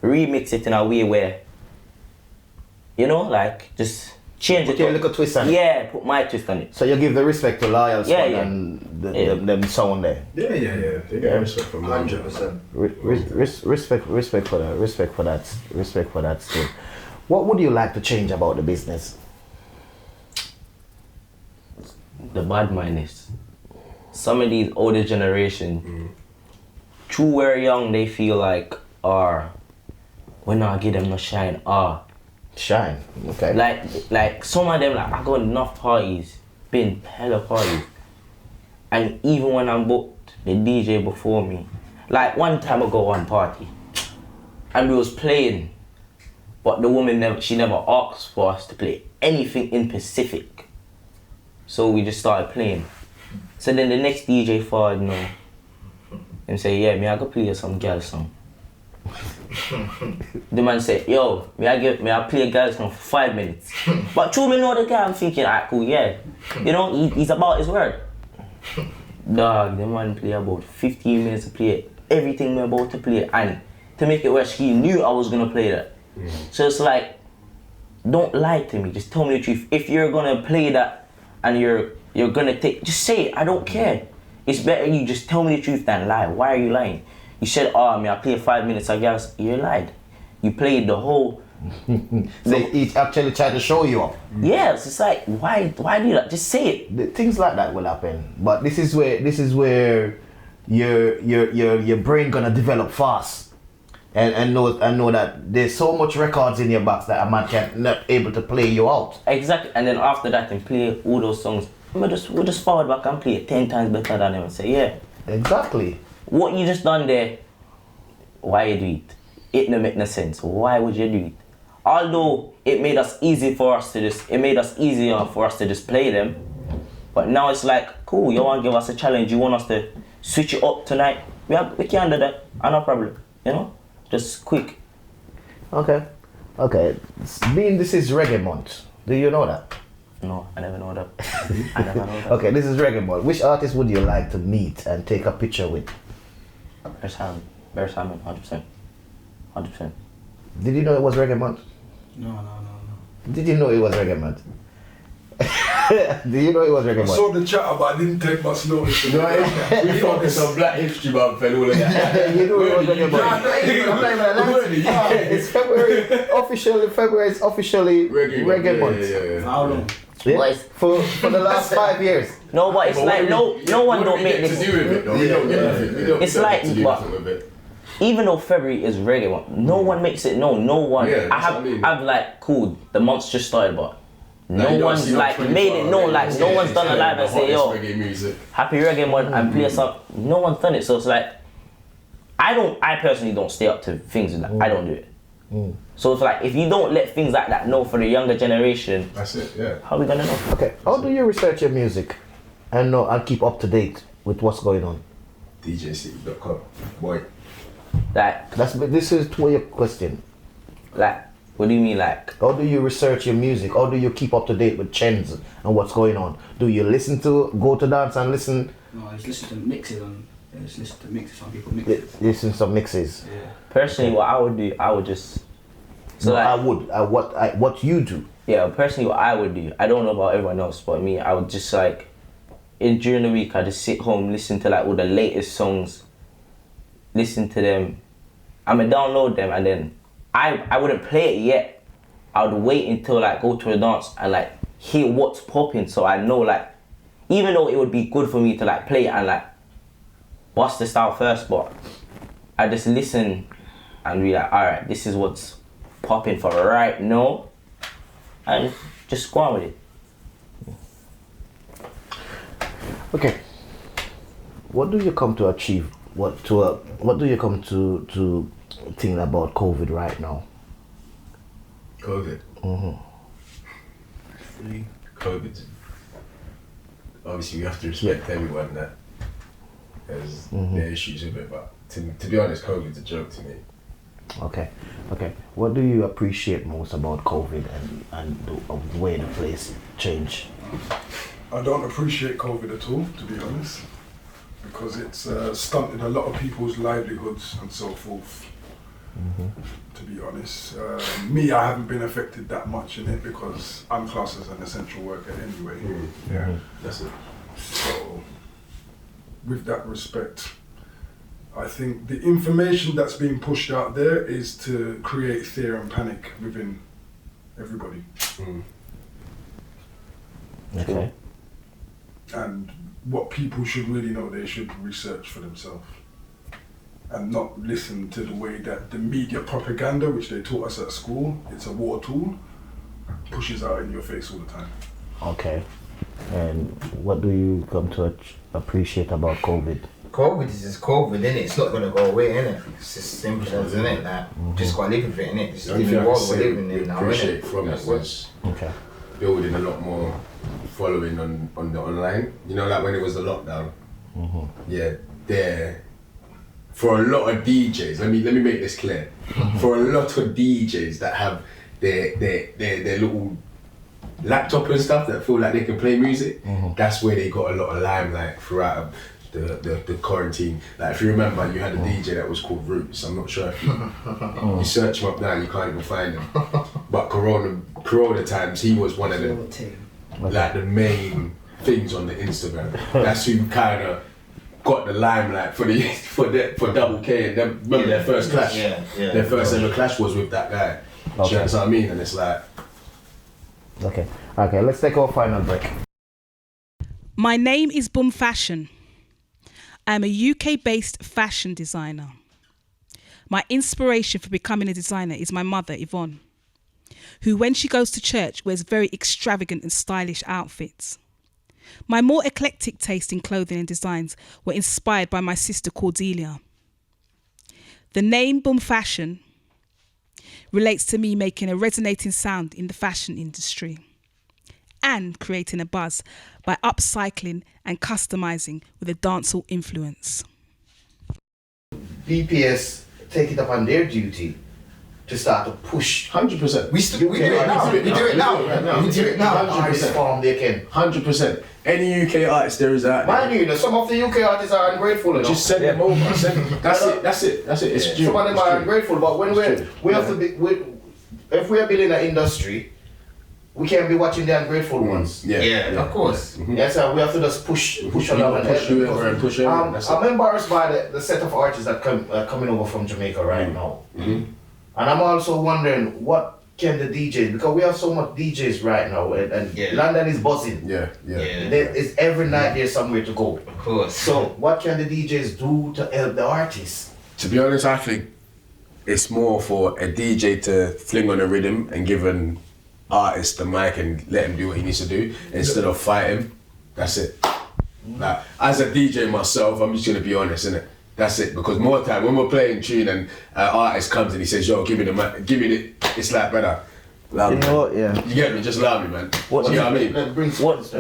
remix it in a way where, you know, like, just change it. Put your little twist on it. Yeah, put my twist on it. So you give the respect to Loyal Squad Yeah. and them sound there. Yeah. They get respect from 100%. Respect for that still. What would you like to change about the business? The bad mind is, some of these older generation, true we're young, they feel like, we not give them no shine, Shine, okay. like some of them, like I go to enough parties, been hella parties, and even when I'm booked, the DJ before me, like one time I go one party, and we was playing, but the woman never asked for us to play anything in Pacific, so we just started playing. So then the next DJ forward, you know, and say, yeah, me I go play some girl song. The man said, yo, may I play a girl song for 5 minutes. But through me know the guy, I'm thinking, alright, cool, yeah. You know, he's about his word. Dog, the man play about 15 minutes to play everything we're about to play, and to make it worse, he knew I was gonna play that. So it's like, don't lie to me, just tell me the truth. If you're gonna play that and you're gonna just say it, I don't care. It's better you just tell me the truth than lie. Why are you lying? You said, I played 5 minutes, I guess you lied. You played the whole... So he actually tried to show you up. Yes, it's like, why do that? Just say it. Things like that will happen. But this is where your brain gonna develop fast. And know that there's so much records in your box that a man not able to play you out. Exactly, and then after that, and play all those songs. We'll just forward back and play it 10 times better than them and say, yeah. Exactly. What you just done there, why you do it? It don't make no sense. Why would you do it? Although it made us easier for us to just play them, but now it's like, cool, you want to give us a challenge, you want us to switch it up tonight, we can do that, no problem, you know? Just quick. Okay. Being this is reggae month, do you know that? No, I never know that. I never know that. Okay, this is reggae month. Which artist would you like to meet and take a picture with? Bear Simon, 100%. Did you know it was reggae month? No. Did you know it was reggae month? Did you know it was reggae I month? saw the chatter, but I didn't take much notice. We focus on Black History Month and all of that. You know it was reggae month. I'm not even It's February. February is officially reggae month. Yeah. How long? Yeah. Boys. For the last 5 years. No, but it's like, no one don't make this. to do with it though. We don't get nothing. We don't It's get like, to do but- nothing with it. Even though February is reggae month, no one makes it known. No one. Yeah, that's what I mean. I've like, cool, the month's just started, but no one's like made it known, like no one's done a live and say, yo, happy reggae month and play a song. No one's done it, so it's like, I personally don't stay up to things like I don't do it. So it's like, if you don't let things like that know for the younger generation, that's it, yeah. How are we gonna know? Okay, how do you research your music and know and keep up to date with what's going on? DJcity.com, boy. Like, this is to your question. Like, what do you mean, like? How do you research your music? How do you keep up to date with trends and what's going on? Do you go to dance and listen? No, I just listen to mixes on. Just listen to mixes. Some people mix it. Listen to some mixes. Yeah. Personally, what I would do, I would just. So like, what you do? Yeah, personally, what I would do, I don't know about everyone else, but me, I would just like, during the week, I just sit home, listen to like all the latest songs, listen to them. I'ma download them, and then I wouldn't play it yet. I would wait until like go to a dance and like hear what's popping, so I know like, even though it would be good for me to like play it and like bust the style first, but I just listen and be like, alright, this is what's popping for right now, and just go on with it. Okay. What do you come to achieve? What do you come to think about COVID right now? COVID. COVID. Obviously, we have to respect everyone that has their issues with it, but to be honest, COVID's a joke to me. Okay. What do you appreciate most about COVID and the way the place changed? I don't appreciate COVID at all, to be honest, because it's stunted a lot of people's livelihoods and so forth. To be honest, me, I haven't been affected that much in it because I'm classed as an essential worker anyway. Yeah, that's it. So, with that respect, I think the information that's being pushed out there is to create fear and panic within everybody. Okay. And what people should really know, they should research for themselves and not listen to the way that the media propaganda, which they taught us at school, it's a war tool, pushes out in your face all the time. Okay. And what do you come to appreciate about COVID? COVID is just COVID, innit? It's not gonna go away, innit? It's just simple as, innit? Like, just gotta live with it, innit? It's a different world we're living in now, appreciate innit? from it was building a lot more following on the online. You know, like when it was the lockdown. Yeah, for a lot of DJs, let me make this clear. For a lot of DJs that have their little laptop and stuff that feel like they can play music, that's where they got a lot of limelight throughout the quarantine. Like, if you remember, you had a DJ that was called Roots. I'm not sure if you search him up now, you can't even find him. But Corona times, he was one of the like the main things on the Instagram. That's who kind of got the limelight for Double K, and them, remember their first clash. Their first ever clash was with that guy. Do you know what I mean? And it's like, okay, let's take our final break. My name is Boom Fashion. I'm a UK-based fashion designer. My inspiration for becoming a designer is my mother, Yvonne, who, when she goes to church, wears very extravagant and stylish outfits. My more eclectic taste in clothing and designs were inspired by my sister Cordelia. The name Boom Fashion relates to me making a resonating sound in the fashion industry and creating a buzz by upcycling and customizing with a dancehall influence. BPS take it upon their duty to start to push 100%. We do it now. We do it now. 100% form they can. 100%. Any UK artist there is out there. Mind you, some of the UK artists are ungrateful enough. Just send them over. That's it. It's true. Some of them are ungrateful, but when we have to be, if we are building an industry, we can't be watching the ungrateful ones. Yeah, of course. Yes, sir. We have to just push along and push over. I'm embarrassed by the set of artists that coming over from Jamaica right now, and I'm also wondering what can the DJs, because we have so much DJs right now, and London is buzzing. It's every night there's somewhere to go. Of course. So what can the DJs do to help the artists? To be honest, I think it's more for a DJ to fling on a rhythm and give an artist the mic and let him do what he needs to do instead of fight him. That's it. Like, as a DJ myself, I'm just gonna be honest, innit? That's it. Because more time when we're playing tune and an artist comes and he says, "Yo, give me the mic, give me the," it's like, brother, allow me. You know what? Yeah. You get me? Just allow me, man. What You know what I mean?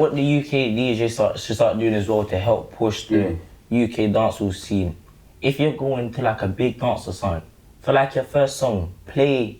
What the UK DJs should start doing as well to help push the UK dancehall scene. If you're going to like a big dance or something, for like your first song, play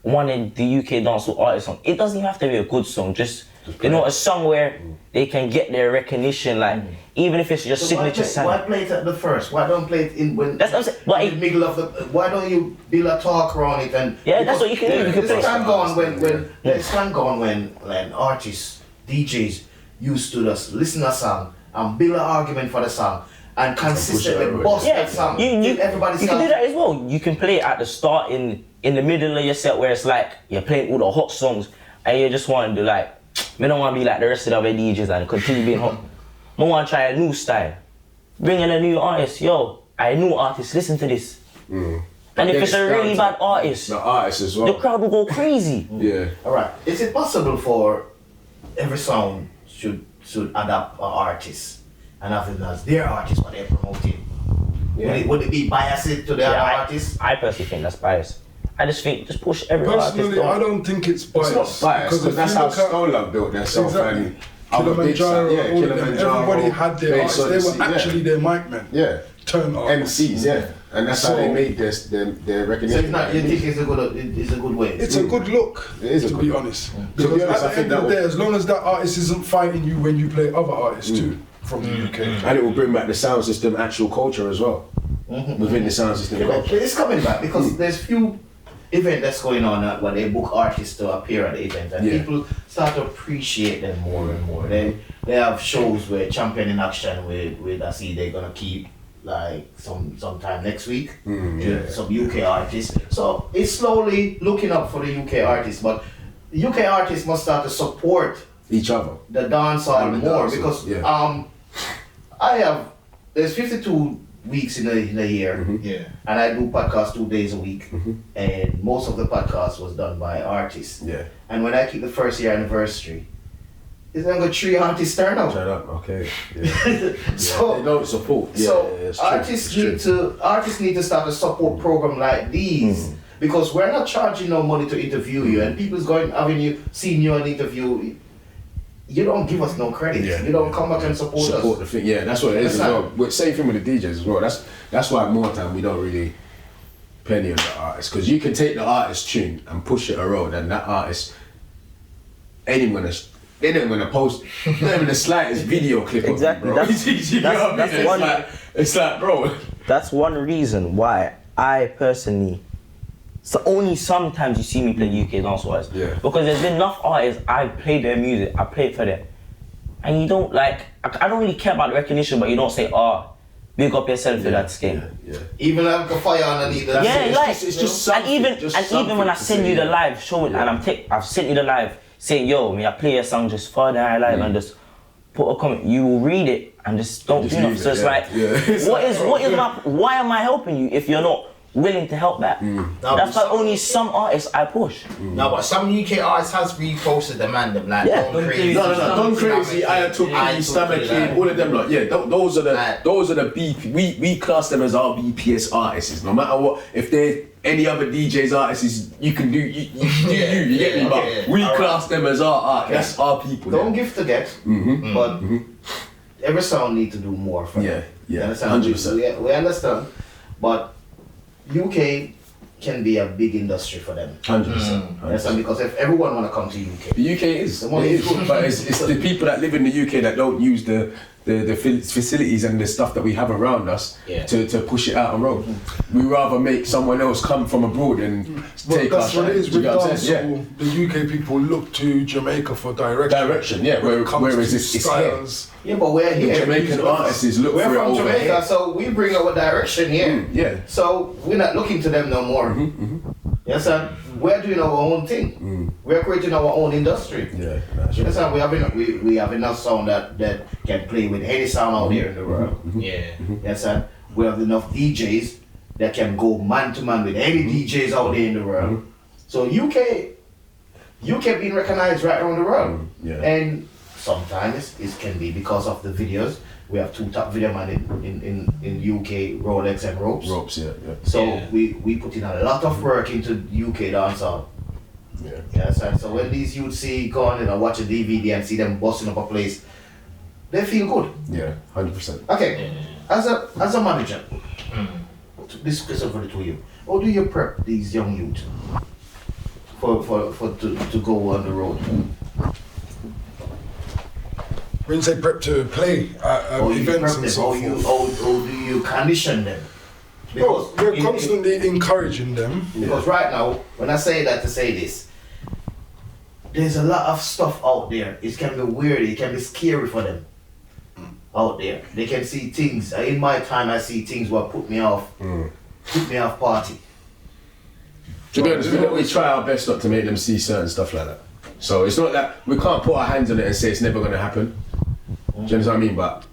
one of the UK dancehall artist song. It doesn't even have to be a good song, just you know, a song where they can get their recognition, like even if it's your signature sound. Why play it at the first? Why don't play it in when? That's what I'm saying. In the middle of the. Why don't you build a talk around it and? Yeah, that's what you can do. You can play. It's time gone when artists, DJs used to just listen to a song and build an argument for the song and consistently bust that song. Everybody you can do that as well. You can play it at the start, in the middle of your set where it's like you're playing all the hot songs and you just want to do like, we don't want to be like the rest of the other DJs and continue being hot. I want to try a new style. Bring in a new artist. Yo, a new artist, listen to this. And if it's a really bad artist, the artist as well, the crowd will go crazy. Yeah. Alright. Is it possible for every song should adapt an artist and have them as their artist what they're promoting? Yeah. Would it be biased to the other artists? I personally think that's biased. I just think just push every artist. Personally, I don't think it's biased. It's not biased because that's how Stone Love built themselves. Exactly. Kilimanjaro, all of them, everybody had their artists. They were actually their mic men. Yeah. Turn up. MCs, yeah. And that's how they made their recognition. So you think it's a good way? It's a good look, it is to be honest. Because To be honest, at the end of the day, as long as that artist isn't fighting you when you play other artists too, from the UK. And it will bring back the sound system actual culture as well. Within the sound system culture. It's coming back because there's few event that's going on where they book artists to appear at the event and people start to appreciate them more and more. They have shows where Champion in Action with I see they're gonna keep like sometime next week. Some UK artists. So it's slowly looking up for the UK artists, but the UK artists must start to support each other, the dancehall more because there's 52 weeks in a year, and I do podcasts 2 days a week, and most of the podcast was done by artists. And when I keep the first year anniversary, it's gonna go 3 artists turn up. Okay. So they don't support. Artists need to start a support program like these because we're not charging no money to interview you, and people's seeing you on interview. You don't give us no credit. You don't come back and support us. The thing, that's what it is as well. But same thing with the DJs as well. That's why more time we don't really penny on the artist, because you can take the artist tune and push it around, and that artist they're not gonna post not even the slightest video clip exactly. of it, bro. It's like, bro. That's one reason why I personally. So only sometimes you see me play UK dancehall artists. Because there's been enough artists, I've played their music, I played for them. And you don't like, I don't really care about the recognition, but you don't say, big up yourself for that scheme. Even like a fire underneath that. It's just something. Even when I send you the live, show it, and I've sent you the live, saying, yo, may I play a song just for the live and just put a comment, you will read it and just don't do nothing. So it's like, why am I helping you if you're not willing to help that? That's why only some artists I push. No, but some UK artists has reposted the man them like Don Crazy. Don Crazy, I Stomach Kid, all of them lot. Those are the BP. We class them as our BPS artists. No matter what, if they're any other DJ's artists, you can do you get me? But we class them as our art. That's our people. Don't give to get, but every sound need to do more for them. 100%. We understand, but UK can be a big industry for them. 100%. Because if everyone want to come to UK, the UK is good, but it's the people that live in the UK that don't use the facilities and the stuff that we have around us to push it out on road. We rather make someone else come from abroad and take our shine. That's what it is with dancehall. The UK people look to Jamaica for direction. Whereas it's here. Yeah, but we're here. The Jamaican artists look for it over here. We're from Jamaica, so we bring our direction here. So we're not looking to them no more. Yes, sir. We're doing our own thing. We're creating our own industry. Yes, sir. We have enough sound that can play with any sound out there in the world. Yes, sir. We have enough DJs that can go man to man with any DJs out there in the world. So UK, UK being recognized right around the world. Yeah. And sometimes it can be because of the videos. We have 2 top video man in UK, Rolex and Ropes. Ropes, yeah. So we put in a lot of work into UK dancehall. Yeah. Yeah, so when these youths see go on and watch a DVD and see them busting up a place, they feel good. Yeah, 100%. Okay, as a manager, this question for the 2 of you. How do you prep these young youth to go on the road? When you say prep to play at How you events prep and them? so forth. How do you condition them? Well, we're constantly encouraging them. Because right now, when I say that to say this, there's a lot of stuff out there. It can be weird, it can be scary for them out there. They can see things. In my time, I see things what put me off party. To be honest, we try our best not to make them see certain stuff like that. So it's not that we can't put our hands on it and say it's never going to happen. Do you understand what I mean? But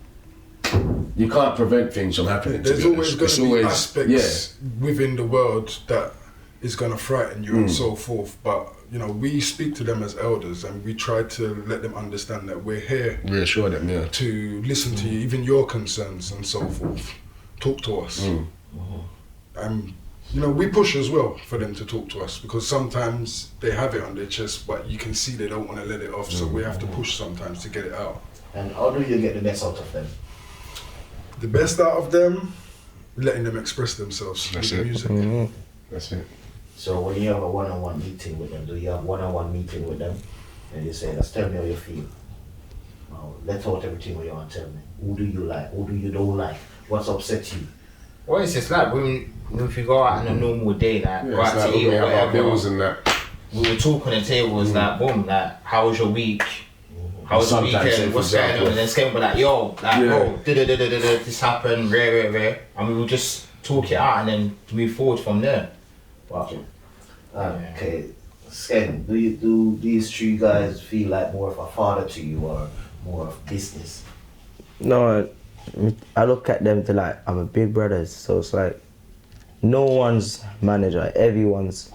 you can't prevent things from happening. There's always going to be aspects within the world that is going to frighten you and so forth. But you know, we speak to them as elders and we try to let them understand that we're here. Reassure them, to listen to you, even your concerns and so forth. Talk to us. And you know, we push as well for them to talk to us because sometimes they have it on their chest, but you can see they don't want to let it off. So we have to push sometimes to get it out. And how do you get the best out of them? The best out of them, letting them express themselves with the music. That's it. So when you have a one-on-one meeting with them, do you have one-on-one meeting with them? And you say, let's tell me how you feel. Let out everything what you want to tell me. Who do you like? Who do you don't like? What's upset you? Well, it's just like if you go out on a normal day, like go out like to eat or whatever, bills and that. we would talk on the table, it's like, boom, like, how was your week? How was the weekend? What's going on? And then Skem would be like, yo, like, bro, this happened, rare. And we would just talk it out and then move forward from there. But, Okay, Skem, do these 3 guys feel like more of a father to you or more of business? No, I look at them to like, I'm a big brothers, so it's like, no one's manager, everyone's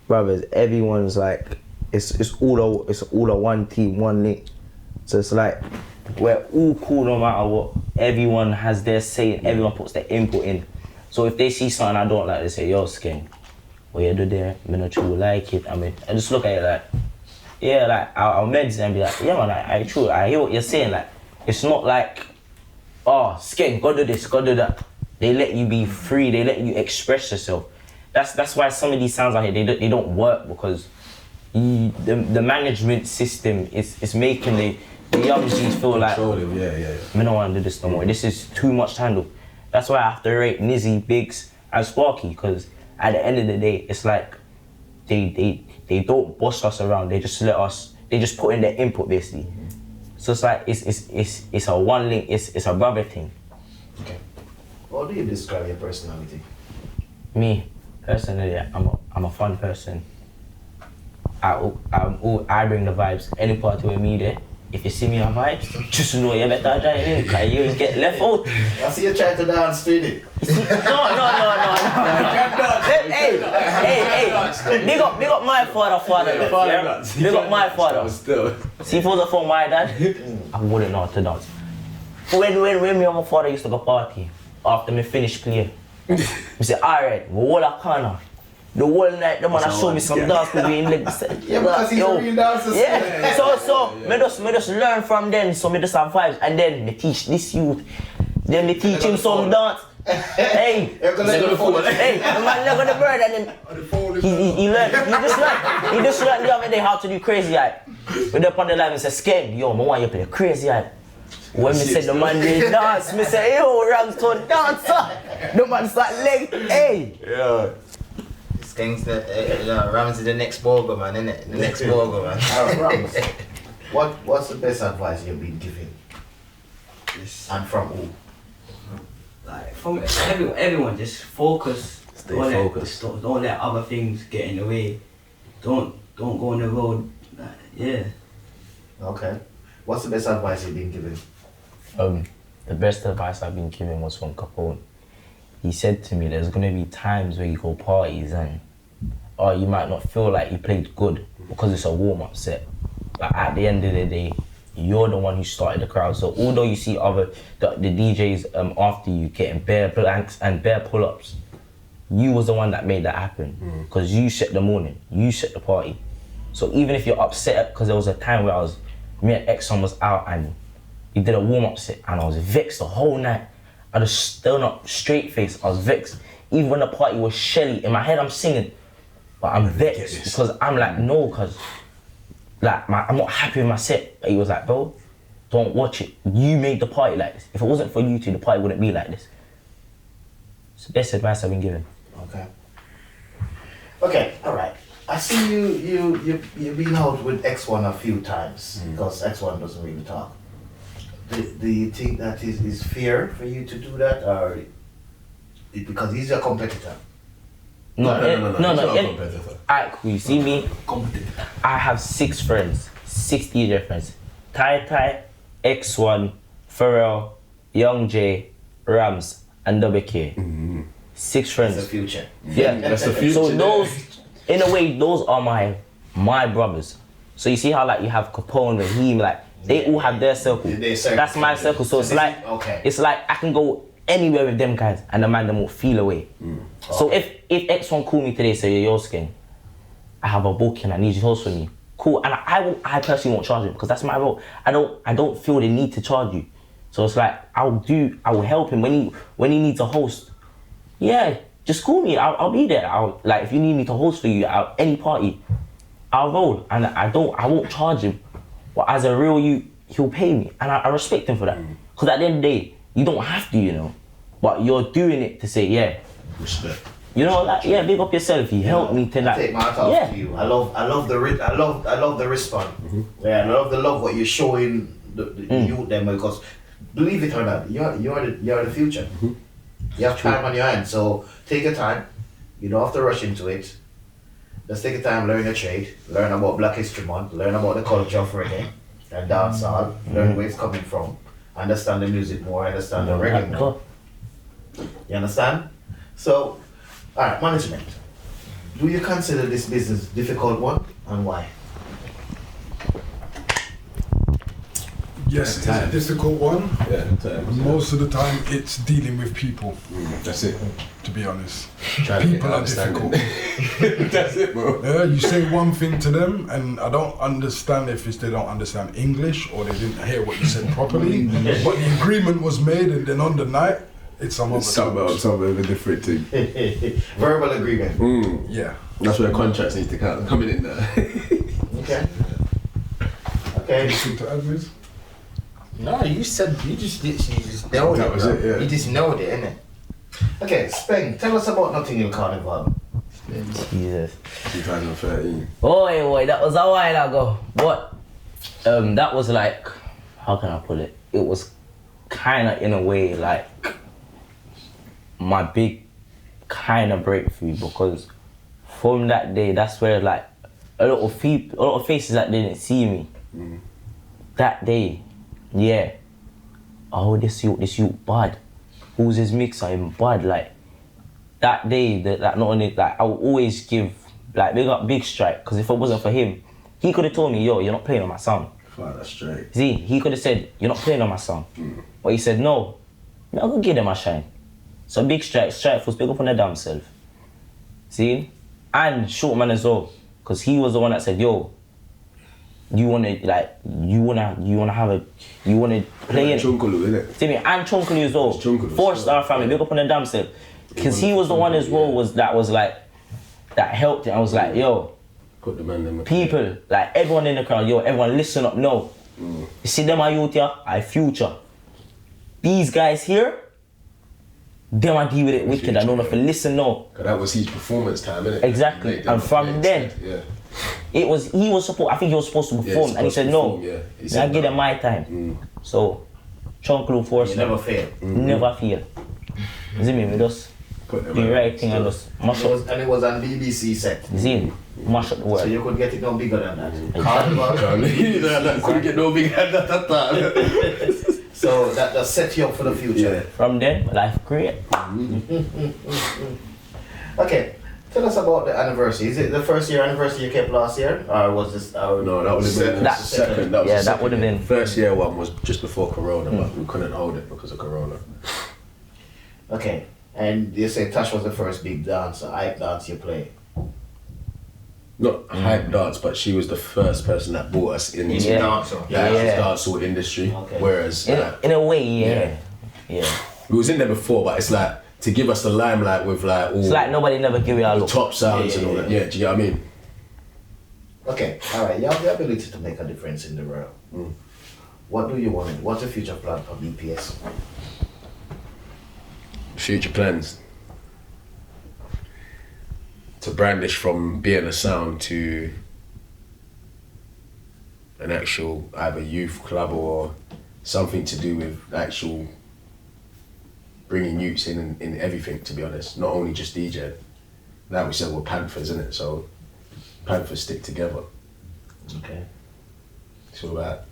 brothers, everyone's like, it's all a one team, one link. So it's like, we're all cool no matter what. Everyone has their say, everyone puts their input in. So if they see something I don't like, they say, yo, Skin, what you do there? I'm not sure like it. I mean, I just look at it like, yeah, like, I'll message and be like, yeah man, I hear what you're saying. Like, it's not like, oh, Skin, go do this, go do that. They let you be free, they let you express yourself. That's why some of these sounds out here, they don't work because the management system is making the young G's feel like, I don't want to do this no more. This is too much to handle. That's why I have to rate Nizzy, Biggs, and Sparky, because at the end of the day, it's like they don't boss us around. They just let us. They just put in their input basically. So it's like it's a one link. It's a brother thing. Okay. How do you describe your personality? Me personally, I'm a fun person. I bring the vibes. Any party with me there. If you see me on vibes, just know you better join in, because you will get left out. I see you trying to dance, Speedy. No. Hey, big up my father. Big up my father. See, for my dad, I wouldn't know how to dance. When me and my father used to go party, after me finish playing, we say, alright, we hold a corner. The whole night, the man show me some dance with me in the yeah, because he's a real dancer. Yeah, so me just learn from them, so me just have vibes, and then me teach this youth. Then me teach him some dance. Hey, the man look on the bird, and then he just learned the other day how to do crazy eye. We're up on the line and say, Skem, yo, I want you to play crazy eye. When me say the man did dance, me say, yo, Ramstone dancer. The man start leg, hey. Yeah. Rams is the next burger, man, innit? The next burger, man. Rams, what's the best advice you've been given? Yes. And from who? Like, from everyone, just focus. Stay focused. Don't let other things get in the way. Don't go on the road. Like, yeah. Okay. What's the best advice you've been given? The best advice I've been given was from Capone. He said to me, there's gonna be times where you go parties and or you might not feel like you played good because it's a warm-up set. But at the end of the day, you're the one who started the crowd. So although you see the DJs after you getting bare blanks and bare pull-ups, you was the one that made that happen. Because you set the morning, you set the party. So even if you're upset, because there was a time where me and Exxon was out and he did a warm-up set and I was vexed the whole night. I just stood up straight face, I was vexed. Even when the party was shelly, in my head I'm singing, but I'm vexed because I'm like, no, because like I'm not happy with my set. But he was like, bro, don't watch it. You made the party like this. If it wasn't for you two, the party wouldn't be like this. It's the best advice I've been given. Okay, all right. I see you've been out with X1 a few times because X1 doesn't really talk. Do you think that is fair for you to do that, or because he's a competitor? No. He's not a competitor. Alright, cool. You see me? I have 6 friends, 6 DJ friends. Tai, X1, Pharrell, Young J, Rams, and WK. 6 friends. That's the future. Yeah, That's the future. so those, in a way, those are my brothers. So you see how like you have Capone, Raheem, like they all have their circle. That's my circle. So it's like it's like I can go anywhere with them guys and the man them will feel away. So if X1 call me today and say, yo Skin, I have a booking, I need you to host for me. Cool, and I personally won't charge him because that's my role. I don't feel the need to charge you. So it's like I will help him when he needs a host. Yeah, just call me. I'll be there. Like if you need me to host for you at any party, I'll roll. And I won't charge him. But as a real you, he'll pay me, and I respect him for that. Because at the end of the day, you don't have to, you know, but you're doing it to say, yeah, Respect. you know, like yeah, big up yourself. You help me to like, Take my hat off to you. I love the response. Yeah, I love the love what you're showing the youth them, because believe it or not, you're the future. You have time on your hands, so take your time. You don't have to rush into it. Just take your time, learn your trade, learn about Black History Month, learn about the culture of reggae and dancehall, learn where it's coming from, understand the music more, understand the reggae more. You understand? So, alright, management. Do you consider this business difficult one, and why? Yes, it's a difficult one. Yeah, Most of the time, it's dealing with people. that's it. To be honest, People are difficult. That's it, bro. Yeah, you say one thing to them, and I don't understand if it's they don't understand English or they didn't hear what you said properly. But the agreement was made, and then on the night, it's some other Something of a different thing. Verbal agreement. Yeah. That's where contracts need to come in there. Okay. Okay. Anything to add, Miz? No, you just literally nailed That it, was bro. it, yeah. You just nailed it, innit? Okay, Speng, tell us about Notting Hill Carnival. Jesus. 2013. Boy, that was a while ago. But that was like, how can I put it? It was kind of in a way like my big kind of breakthrough, because from that day, that's where like a lot of faces that didn't see me that day. Yeah. Oh, this you bad. Who's his mixer? Him bad. Like that day, that not only like I would always give like big up Big Strike, because if it wasn't for him, he could have told me, yo, you're not playing on my song. Fuck, that's straight. See, he could have said, you're not playing on my song. But he said, no, I'm gonna give them a shine. So Big Strike was big up on their damn self. See? And Shortman as well, because he was the one that said, yo, you wanna play in it. Chunkulu, innit? See me, and Chunkulu as well. Chunkulu, 4-star family, big up on their damn self. Because he was the one as well that helped it. I was like, yo, Put the man in the people, like everyone in the crowd, yo, everyone listen up, no. You see them are youth here, I future. These guys here, them I deal with it wicked, I don't know if you listen, no. Cause that was his performance time, innit? Exactly, and from then, he was supposed to perform, and he said no, I give them my time. So, Chunklu Force, You never fail. never fail. You see me, we just do the right thing and just mash up. And it was on BBC set. See, mash up the So world. you could get it no bigger than that. Carnival. Couldn't get no big hand at that. So that set you up for the future. From then, life great. Okay, Tell us about the anniversary. Is it the first year anniversary you kept last year, or was this? No, that would have been the second. That was yeah, the that second. would have been. First year one was just before Corona, but we couldn't hold it because of Corona. Okay, and you say Tash was the first big dancer, hype dance you played. Not hype dance, but she was the first person that brought us into Yeah. the dancehall industry. Okay. Whereas In a way, yeah. we was in there before, but it's like to give us the limelight with like all It's like nobody never give you a the look. top sounds and all that. Yeah, do you get what I mean? Okay, all right. You have the ability to make a difference in the world. What do you want? What's the future plan for BPS? Future plans. To brandish from being a sound to an actual either youth club or something to do with actual bringing youths in everything, to be honest, not only just DJ. Like we said, we're Panthers, isn't it? So Panthers stick together. Okay. It's all about.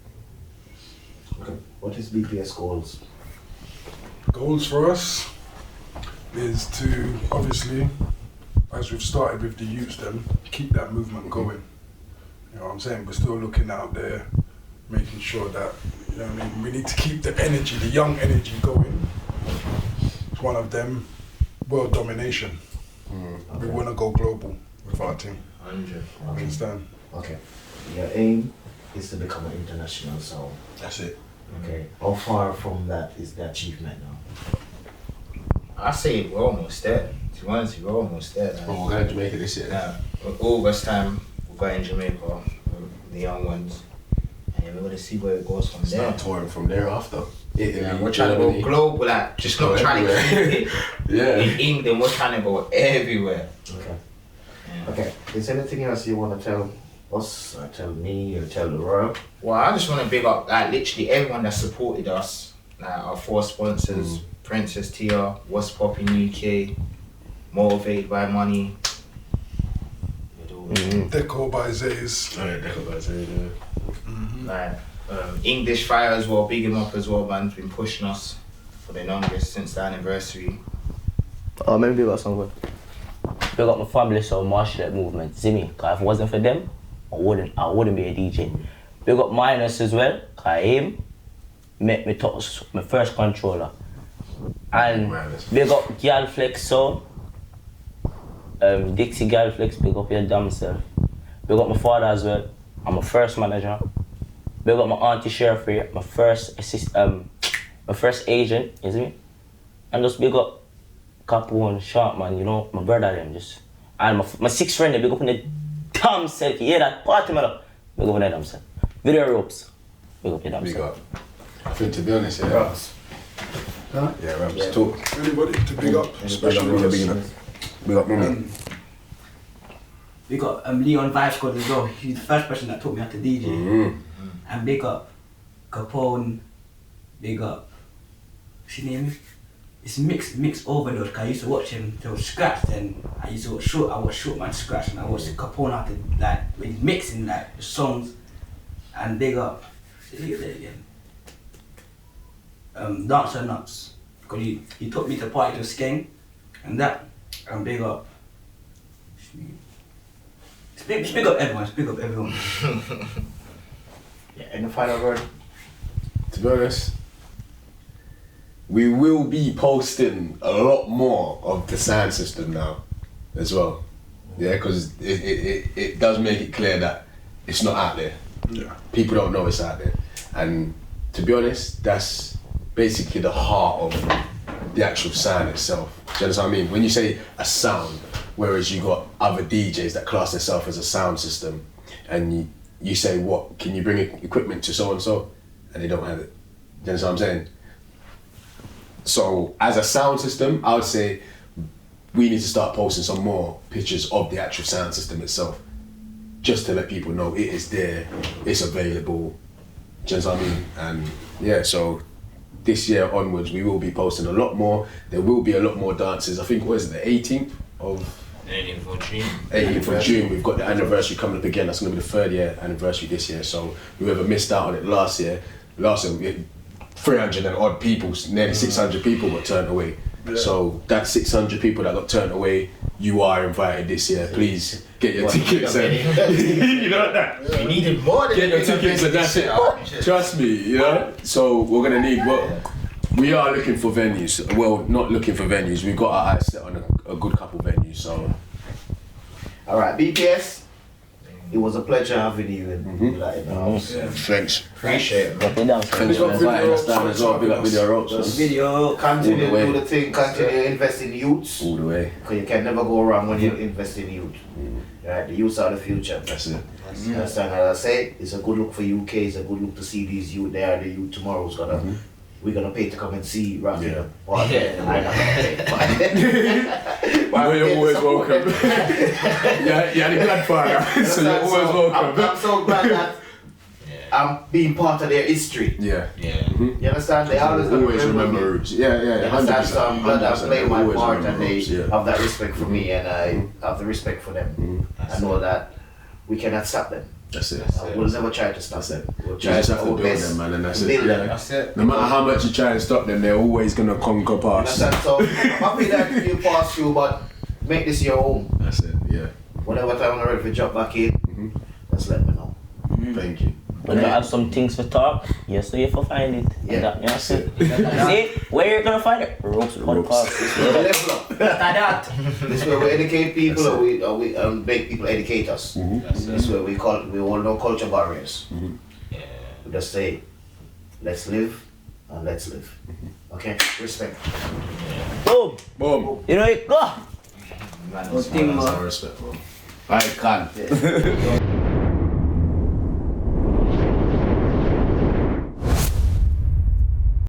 What is BPS goals? Goals for us is to, obviously, as we've started with the youths then, keep that movement going. You know what I'm saying? We're still looking out there, making sure that, you know what I mean, we need to keep the energy, the young energy going. It's one of them, world domination. We want to go global with our team. 100. Understand? Okay. Your aim is to become an international sound. That's it. Okay. How far from that is the achievement now? I say we're almost there. To be honest, we're almost there. Well, we're going to Jamaica this year. Yeah, August time, we're going to Jamaica with the young ones. And we're going to see where it goes from there. Start touring from there after. Yeah, we're trying to go global, like, just not trying to keep it in England, we're trying to go everywhere. Okay. Yeah. Okay. Is there anything else you want to tell us, or tell me, or tell the world? Well, I just want to big up, like, literally everyone that supported us, like our 4 sponsors, Princess Tia, What's Poppin' UK, Motivated by Money. Deco by Zays. Oh, yeah, Deco by Zays, Like, English Fire as well, big him up as well, man. Been pushing us for the longest since the anniversary. Oh, maybe we got something. We got my family, so martial art movement. See me? Cause if it wasn't for them, I wouldn't be a DJ. We got Minus as well. Cause him met me touch my first controller. And we got Gal Flex Sound. Dixie Gal Flex, big up your damn self. We got my father as well. I'm my first manager. We got my auntie Sheriff here, my first my first agent, you see me? And just big up Capone, Sharp man, you know, my brother them just. And my 6th friend, they big up in the damn self. You hear that party man up? Big up in the damn self. Video ropes. Big up your damn Big self. up. I think to be honest, yeah. Raps. Huh? Yeah, Raps. Talk. Anybody to big up? Especially big up, Mummy. We got Leon Vibe Squad as well. He's the first person that taught me how to DJ. And big up Capone, big up, what's his name? It's Mix Overdose, cause I used to watch him till Scratch, and I used to watch Short Man Scratch, and I watched Capone how to, like, when he's mixing like the songs. And big up, again? Dancer Nuts, cause he took me to party to Skeng, and that, and big up. Speak up everyone. Yeah. Any final word? To be honest, we will be posting a lot more of the sound system now as well. Yeah, because it does make it clear that it's not out there. Yeah. People don't know it's out there. And to be honest, that's basically the heart of the actual sound itself. Do you understand what I mean? When you say a sound, whereas you got other DJs that class themselves as a sound system, and you say, what, can you bring equipment to so-and-so? And they don't have it. Do you understand what I'm saying? So, as a sound system, I would say we need to start posting some more pictures of the actual sound system itself, just to let people know it is there, it's available. Do you understand what I mean? And yeah, so this year onwards, we will be posting a lot more. There will be a lot more dances. I think, what is it, the 18th of 18th of June. 18th of June, we've got the anniversary coming up again. That's going to be the 3rd year anniversary this year. So whoever missed out on it last year we had 300 and odd people, nearly 600 people got turned away. Yeah. So that 600 people that got turned away, you are invited this year. Please get your tickets. And, you know that. We needed more than Get your tickets and that's it. Trust me, you know. So we're gonna need. We are looking for venues. Well, not looking for venues. We've got our eyes set on a good couple venues. So. All right, BPS. It was a pleasure having you in like the house. Thanks. Appreciate it. But they don't Thanks for inviting us down as well. Big up Video Ropes. Video, continue All the way. to do the thing, continue to invest in youths. All the way. Because you can never go wrong when you invest in youth. Right, the youths are the future. That's it. You understand what I say? It's a good look for UK, it's a good look to see these youth. They are the youth tomorrow's gonna we're gonna pay to come and see Rocky. Yeah. I'm not gonna pay. Well, you're always welcome. yeah, the grandfather. So you're always welcome. I'm so glad that I'm being part of their history. Yeah. You understand? They always remember me. roots. Yeah. You understand? So I'm glad I played my Always part remember and they roots, yeah. have that respect for me and I have the respect for them. I know that we cannot stop them. That's it. We'll never try to stop them. We'll You try just to have to build them, man, and that's it. build them. That's it. No matter how much you try and stop them, they're always gonna conquer past. Understand? So I'm happy that you pass through, but make this your home. That's it. Yeah. Whenever time I'm ready to jump back in, just let me know. Thank you. When you have some things to talk, yes, so you have to find it. Yeah. And that, you know, see, where you're gonna find it? Ropes podcast. Level up. This is where we educate people, or we make people educate us. This is where we all know culture barriers. We just say, let's live and let's live. Okay, respect. Boom. Boom. You know it. Go. That's respect, bro. I can't.